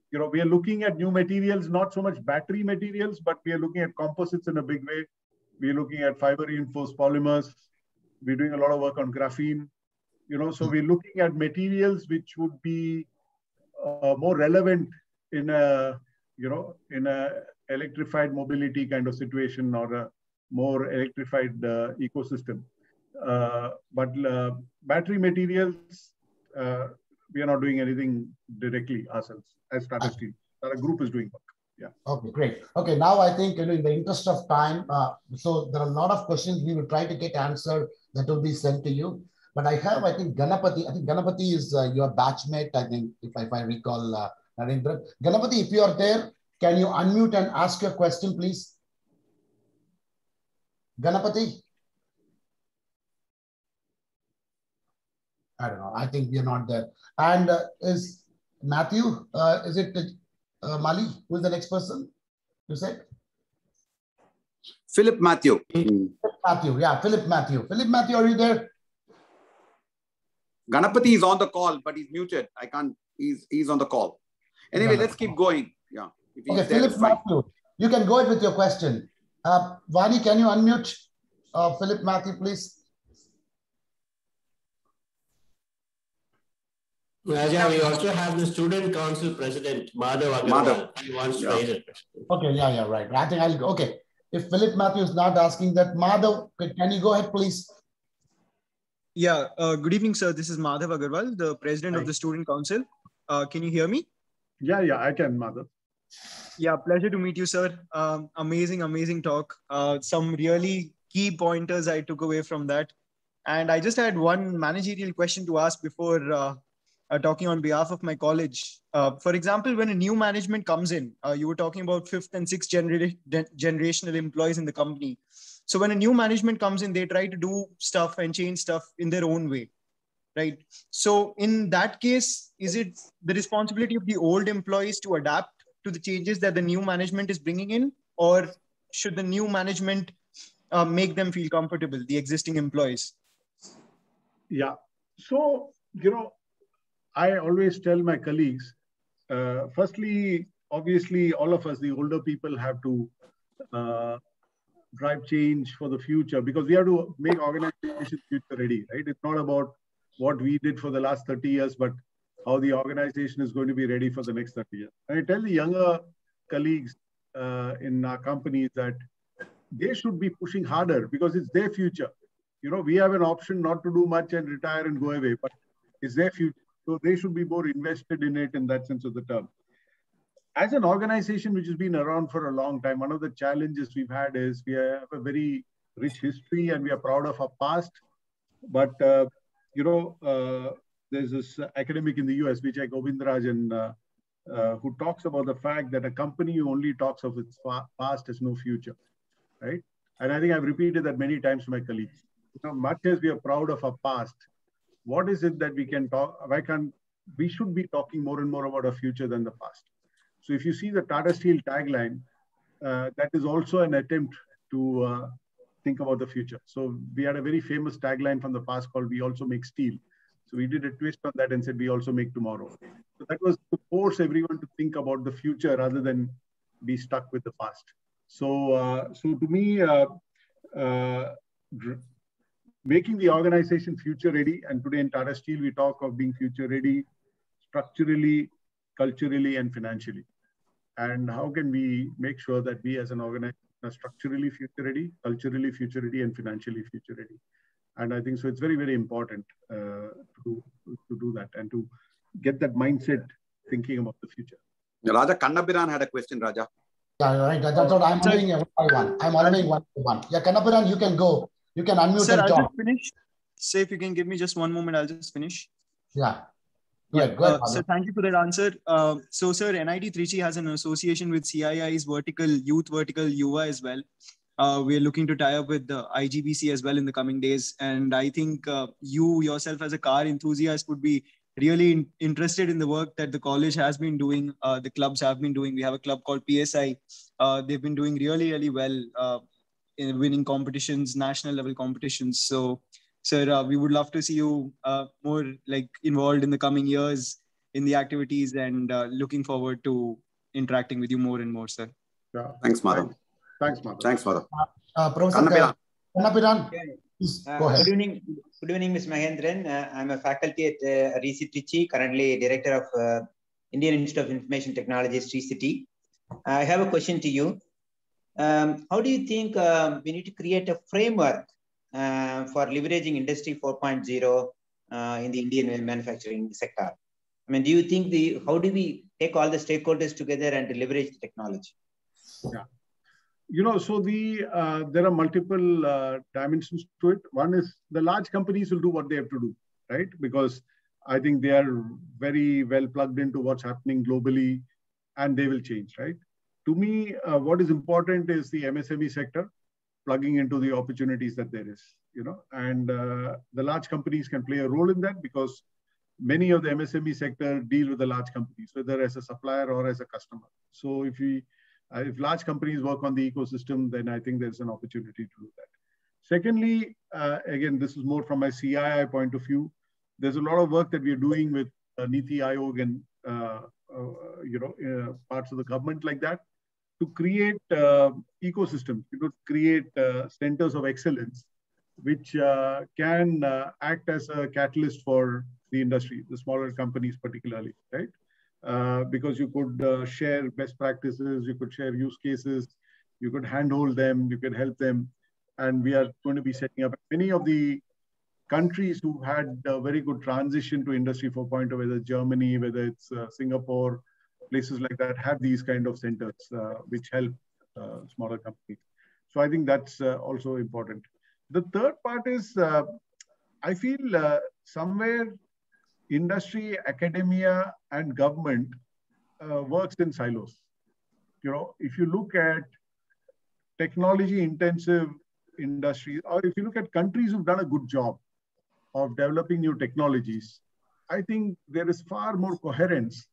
you know, we are looking at new materials, not so much battery materials, but we are looking at composites in a big way. We are looking at fiber reinforced polymers. We're doing a lot of work on graphene. You know, so we're looking at materials which would be more relevant in a, you know, in a electrified mobility kind of situation or a more electrified ecosystem. But battery materials, we are not doing anything directly ourselves as Tata Steel. Tata Group is doing work. Yeah. Okay, great. Okay, now I think, you know, in the interest of time, so there are a lot of questions we will try to get answered that will be sent to you. But I have, I think, Ganapati. I think Ganapati is your batchmate, I think, if I recall, Narendra. Ganapati, if you are there, can you unmute and ask your question, please? Ganapati? I don't know. I think we are not there. And is Matthew, is it Mali? Who is the next person? You said? Philip Matthew. Philip Matthew. Yeah, Philip Matthew. Philip Matthew, are you there? Ganapati is on the call, but he's muted. I can't. He's on the call. Anyway, let's keep going. Yeah. Okay, Philip Matthew, you can go ahead with your question. Vani, can you unmute Philip Matthew, please? Raja, we also have the student council president, Madhav Agarwal. He wants to raise a question. Okay, yeah, right. I think I'll, okay. If Philip Matthew is not asking that, Madhav, can you go ahead, please? Yeah, good evening, sir. This is Madhav Agarwal, the president of the student council. Can you hear me? Yeah, I can, Madhav. Yeah, pleasure to meet you, sir. Amazing talk. Some really key pointers I took away from that. And I just had one managerial question to ask before talking on behalf of my college. For example, when a new management comes in, you were talking about fifth and sixth generational employees in the company. So when a new management comes in, they try to do stuff and change stuff in their own way, right? So in that case, is it the responsibility of the old employees to adapt to the changes that the new management is bringing in, or should the new management make them feel comfortable, the existing employees? Yeah. So, you know, I always tell my colleagues, firstly, obviously, all of us, the older people, have to drive change for the future because we have to make organizations future ready, right? It's not about what we did for the last 30 years, but how the organization is going to be ready for the next 30 years. And I tell the younger colleagues in our companies that they should be pushing harder because it's their future. You know, we have an option not to do much and retire and go away, but it's their future. So they should be more invested in it in that sense of the term. As an organization which has been around for a long time, one of the challenges we've had is we have a very rich history and we are proud of our past. But, you know, there's this academic in the US, Vijay Govindarajan, who talks about the fact that a company only talks of its past has no future, right? And I think I've repeated that many times to my colleagues. You know, much as we are proud of our past, what is it that we can talk? We should be talking more and more about our future than the past. So if you see the Tata Steel tagline, that is also an attempt to think about the future. So we had a very famous tagline from the past called "We also make steel." So we did a twist on that and said, "We also make tomorrow." So that was to force everyone to think about the future rather than be stuck with the past. So, so to me, making the organization future ready, and today in Tata Steel, we talk of being future ready structurally, culturally, and financially. And how can we make sure that we as an organization are structurally future ready, culturally future ready, and financially future ready? And I think so it's very, very important to do that and to get that mindset thinking about the future. Raja Kannabiran had a question, Raja. Yeah, right. That's what I'm allowing one by one. I'm allowing one by one. Yeah, Kannabiran, you can go. You can unmute sir, and talk. I'll just finish. Say if you can give me just one moment, I'll just finish. Yeah. Go ahead, so thank you for that answer. So sir, NIT Trichy has an association with CII's youth vertical Yuva as well. We are looking to tie up with the IGBC as well in the coming days. And I think you yourself as a car enthusiast would be really interested in the work that the college has been doing, the clubs have been doing. We have a club called PSI. They've been doing really, really well in winning competitions, national level competitions. So sir, we would love to see you more like involved in the coming years in the activities, and looking forward to interacting with you more and more, sir. Yeah. Thanks, Madhav. Thanks, Madhav. Thanks, Madhav. Professor Kannabiran, please go ahead. Good evening, Ms. Mahendran. I'm a faculty at RISI Trichy, currently Director of Indian Institute of Information Technology, Sri City. I have a question to you. How do you think we need to create a framework for leveraging Industry 4.0 in the Indian manufacturing sector? I mean, do you think how do we take all the stakeholders together and leverage the technology? Yeah. You know, so there are multiple dimensions to it. One is the large companies will do what they have to do, right? Because I think they are very well plugged into what's happening globally, and they will change, right? To me, what is important is the MSME sector plugging into the opportunities that there is, you know, and the large companies can play a role in that because many of the MSME sector deal with the large companies, whether as a supplier or as a customer. So if large companies work on the ecosystem, then I think there's an opportunity to do that. Secondly, again, this is more from my CII point of view. There's a lot of work that we are doing with Niti Aayog and parts of the government like that to create ecosystems, create centers of excellence, which can act as a catalyst for the industry, the smaller companies particularly, right? Because you could share best practices, you could share use cases, you could handhold them, you could help them. And we are going to be setting up many of the countries who had a very good transition to Industry 4.0, whether Germany, whether it's Singapore, places like that have these kind of centers which help smaller companies. So I think that's also important. The third part is, I feel somewhere industry, academia, and government works in silos. You know, if you look at technology-intensive industries, or if you look at countries who've done a good job of developing new technologies, I think there is far more coherence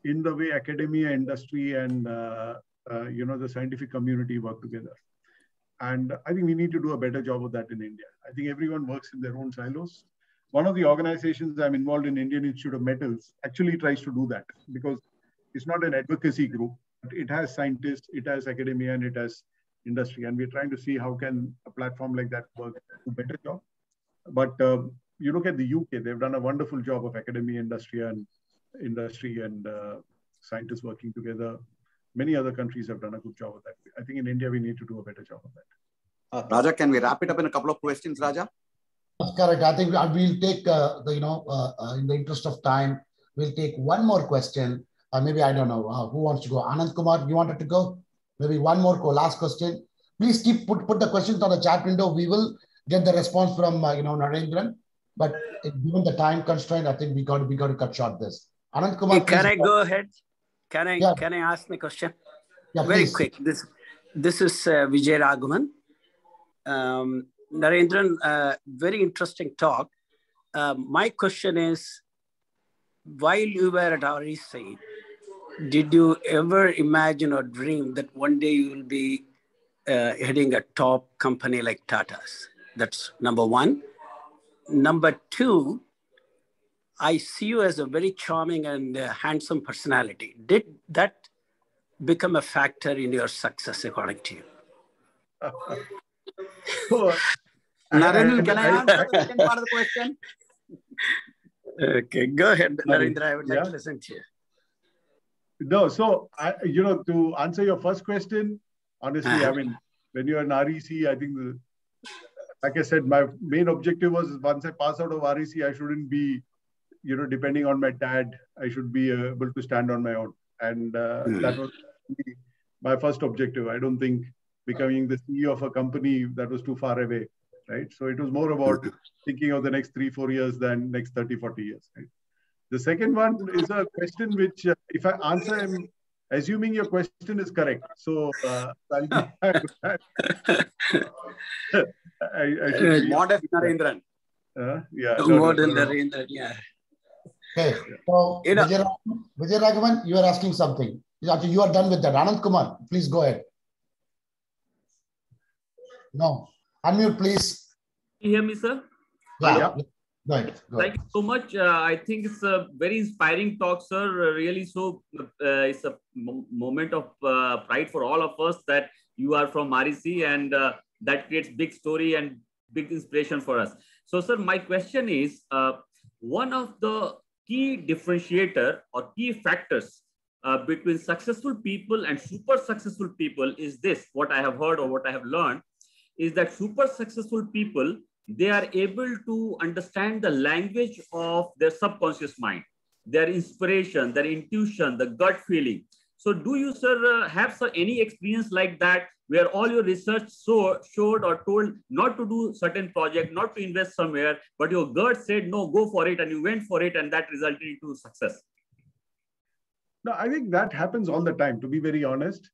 in the way academia, industry, and the scientific community work together. And I think we need to do a better job of that in India. I think everyone works in their own silos. One of the organizations I'm involved in, Indian Institute of Metals, actually tries to do that because it's not an advocacy group. It has scientists, it has academia, and it has industry. And we're trying to see how can a platform like that work to do a better job. But you look at the UK, they've done a wonderful job of academia, industry, and scientists working together. Many other countries have done a good job of that. I think in India, we need to do a better job of that. Raja, can we wrap it up in a couple of questions, Raja? That's correct. I think we'll take, in the interest of time, we'll take one more question. Maybe, I don't know, who wants to go? Anand Kumar, you wanted to go? Maybe one more last question. Please put the questions on the chat window. We will get the response from, Narendran. but given the time constraint, I think we got to cut short this. Anant Kumar, can I go ahead? Can I ask the question? Yeah, very please. Quick. This is Vijay Raghavan. Narendran, very interesting talk. My question is, while you were at REC, did you ever imagine or dream that one day you will be heading a top company like Tata's? That's number one. Number two, I see you as a very charming and handsome personality. Did that become a factor in your success, according to you? Narendran, can I answer the second part of the question? Okay, go ahead, Narendra. I would like to listen to you. No, so to answer your first question, honestly, I mean, when you're in REC, I think, like I said, my main objective was once I pass out of REC, I shouldn't be, depending on my dad. I should be able to stand on my own, and that was my first objective. I don't think becoming the CEO of a company, that was too far away, right? So it was more about thinking of the next 3-4 years than next 30-40 years, right? The second one is a question which, if I answer, I'm assuming your question is correct. So I'll be I should be modest Narendran. Modern Narendran, yeah. Okay, so Vijay Raghavan, you are asking something. You are done with that. Anant Kumar, please go ahead. No, unmute, please. Can you hear me, sir? Yeah. Go ahead. Thank you so much. I think it's a very inspiring talk, sir. Really, so it's a moment of pride for all of us that you are from REC, and that creates big story and big inspiration for us. So, sir, my question is, one of the key differentiator or key factors between successful people and super successful people is this. What I have heard or what I have learned is that super successful people, they are able to understand the language of their subconscious mind, their inspiration, their intuition, the gut feeling. So do you, sir, have any experience like that where all your research showed or told not to do certain project, not to invest somewhere, but your gut said, no, go for it, and you went for it, and that resulted into success? No, I think that happens all the time, to be very honest.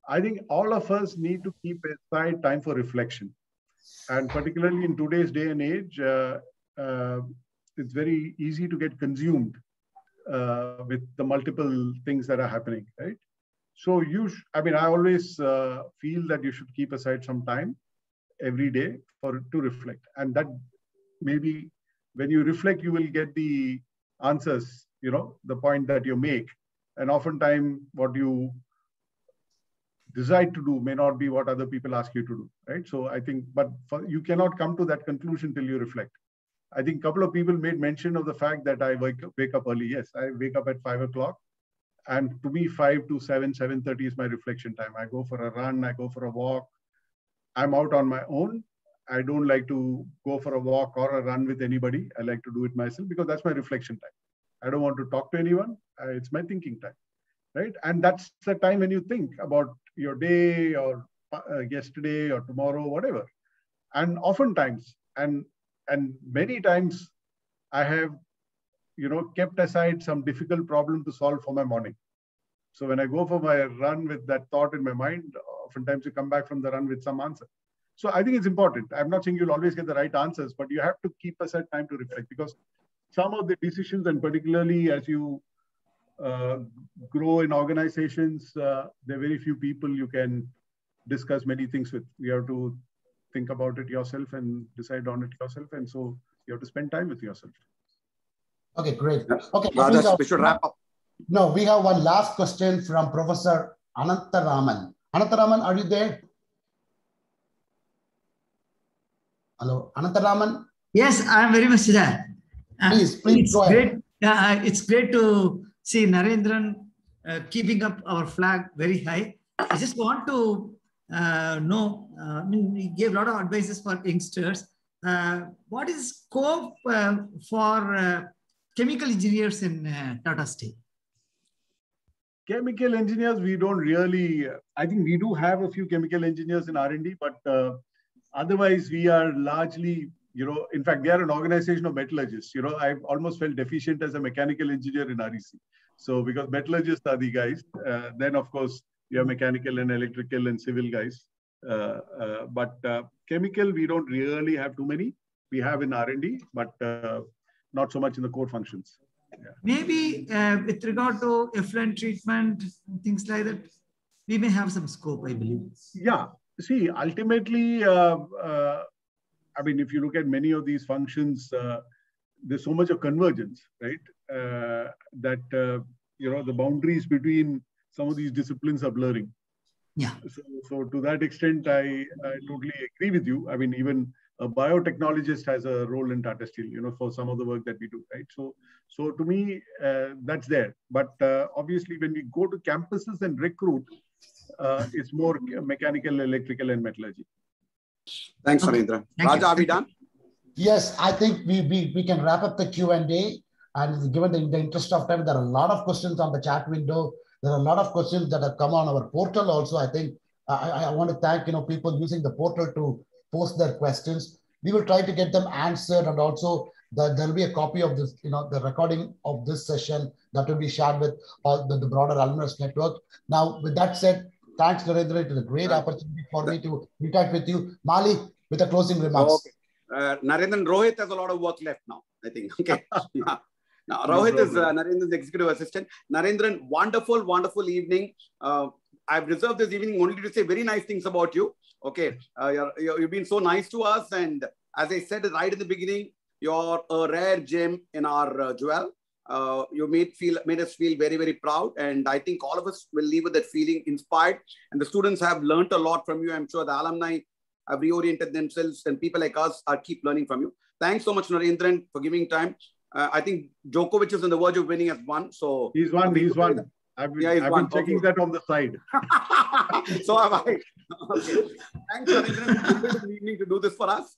I think all of us need to keep aside time for reflection. And particularly in today's day and age, it's very easy to get consumed with the multiple things that are happening, right? So I always feel that you should keep aside some time every day to reflect. And that maybe when you reflect, you will get the answers, the point that you make. And oftentimes what you decide to do may not be what other people ask you to do, right? So I think, but you cannot come to that conclusion till you reflect. I think a couple of people made mention of the fact that I wake up early. Yes, I wake up at 5 o'clock. And to me, 5 to 7, 7:30 is my reflection time. I go for a run, I go for a walk. I'm out on my own. I don't like to go for a walk or a run with anybody. I like to do it myself because that's my reflection time. I don't want to talk to anyone. It's my thinking time, right? And that's the time when you think about your day or yesterday or tomorrow, whatever. And oftentimes, and many times, I have, kept aside some difficult problem to solve for my morning. So when I go for my run with that thought in my mind, oftentimes you come back from the run with some answer. So I think it's important. I'm not saying you'll always get the right answers, but you have to keep aside time to reflect, because some of the decisions, and particularly as you grow in organizations, there are very few people you can discuss many things with. You have to think about it yourself and decide on it yourself. And so you have to spend time with yourself. Okay, great. Okay, we should wrap up. No, we have one last question from Professor Anantharaman. Anantharaman, are you there? Hello, Anantharaman? Yes, I'm very much there. Please go ahead. It's great to see Narendran keeping up our flag very high. I just want to know, he gave a lot of advices for youngsters. What is scope for chemical engineers in Tata Steel? Chemical engineers, we don't really, I think we do have a few chemical engineers in R&D, but otherwise we are largely in fact, they are an organization of metallurgists. I've almost felt deficient as a mechanical engineer in REC. So because metallurgists are the guys, then of course you have mechanical and electrical and civil guys. But chemical, we don't really have too many. We have in R&D, but not so much in the core functions. Yeah. Maybe with regard to effluent treatment, things like that, we may have some scope, I believe. Yeah. See, ultimately, I mean, if you look at many of these functions, there's so much of convergence, right? That, the boundaries between some of these disciplines are blurring. Yeah. So to that extent, I totally agree with you. I mean, even a biotechnologist has a role in Tata Steel, for some of the work that we do, right? So to me, that's there. But obviously, when we go to campuses and recruit, it's more mechanical, electrical, and metallurgy. Thanks, Narendra. Raja, are we done? Yes, I think we can wrap up the Q&A. And given the interest of time, there are a lot of questions on the chat window. There are a lot of questions that have come on our portal also. I think I want to thank people using the portal to post their questions. We will try to get them answered, and also there will be a copy of this, the recording of this session that will be shared with all the broader alumnus network. Now, with that said, thanks, Narendra. It was a great opportunity for me to interact with you. Mali, with the closing remarks. Okay. Narendra and Rohit has a lot of work left now, I think. Okay. Now, Rohit is Narendra's executive assistant. Narendran, wonderful, wonderful evening. I've reserved this evening only to say very nice things about you. Okay. You've been so nice to us. And as I said right in the beginning, you're a rare gem in our jewel. You made us feel very, very proud. And I think all of us will leave with that feeling inspired. And the students have learned a lot from you. I'm sure the alumni have reoriented themselves, and people like us keep learning from you. Thanks so much, Narendran, for giving time. I think Djokovic is on the verge of winning as one. So he's won. I've been checking that on the side. So have I. Okay. Thanks, Narendran. It's an evening to do this for us.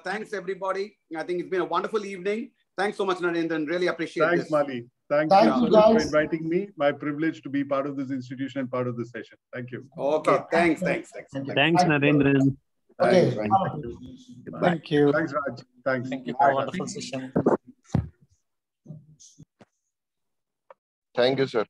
Thanks, everybody. I think it's been a wonderful evening. Thanks so much, Narendran. Really appreciate it. Thanks, Mali. Thank you for inviting me. My privilege to be part of this institution and part of this session. Thank you. Okay. Thanks, Narendran. Okay. Thank you. Thanks, Raj. Thanks. Thank you for a wonderful session. Thank you, sir.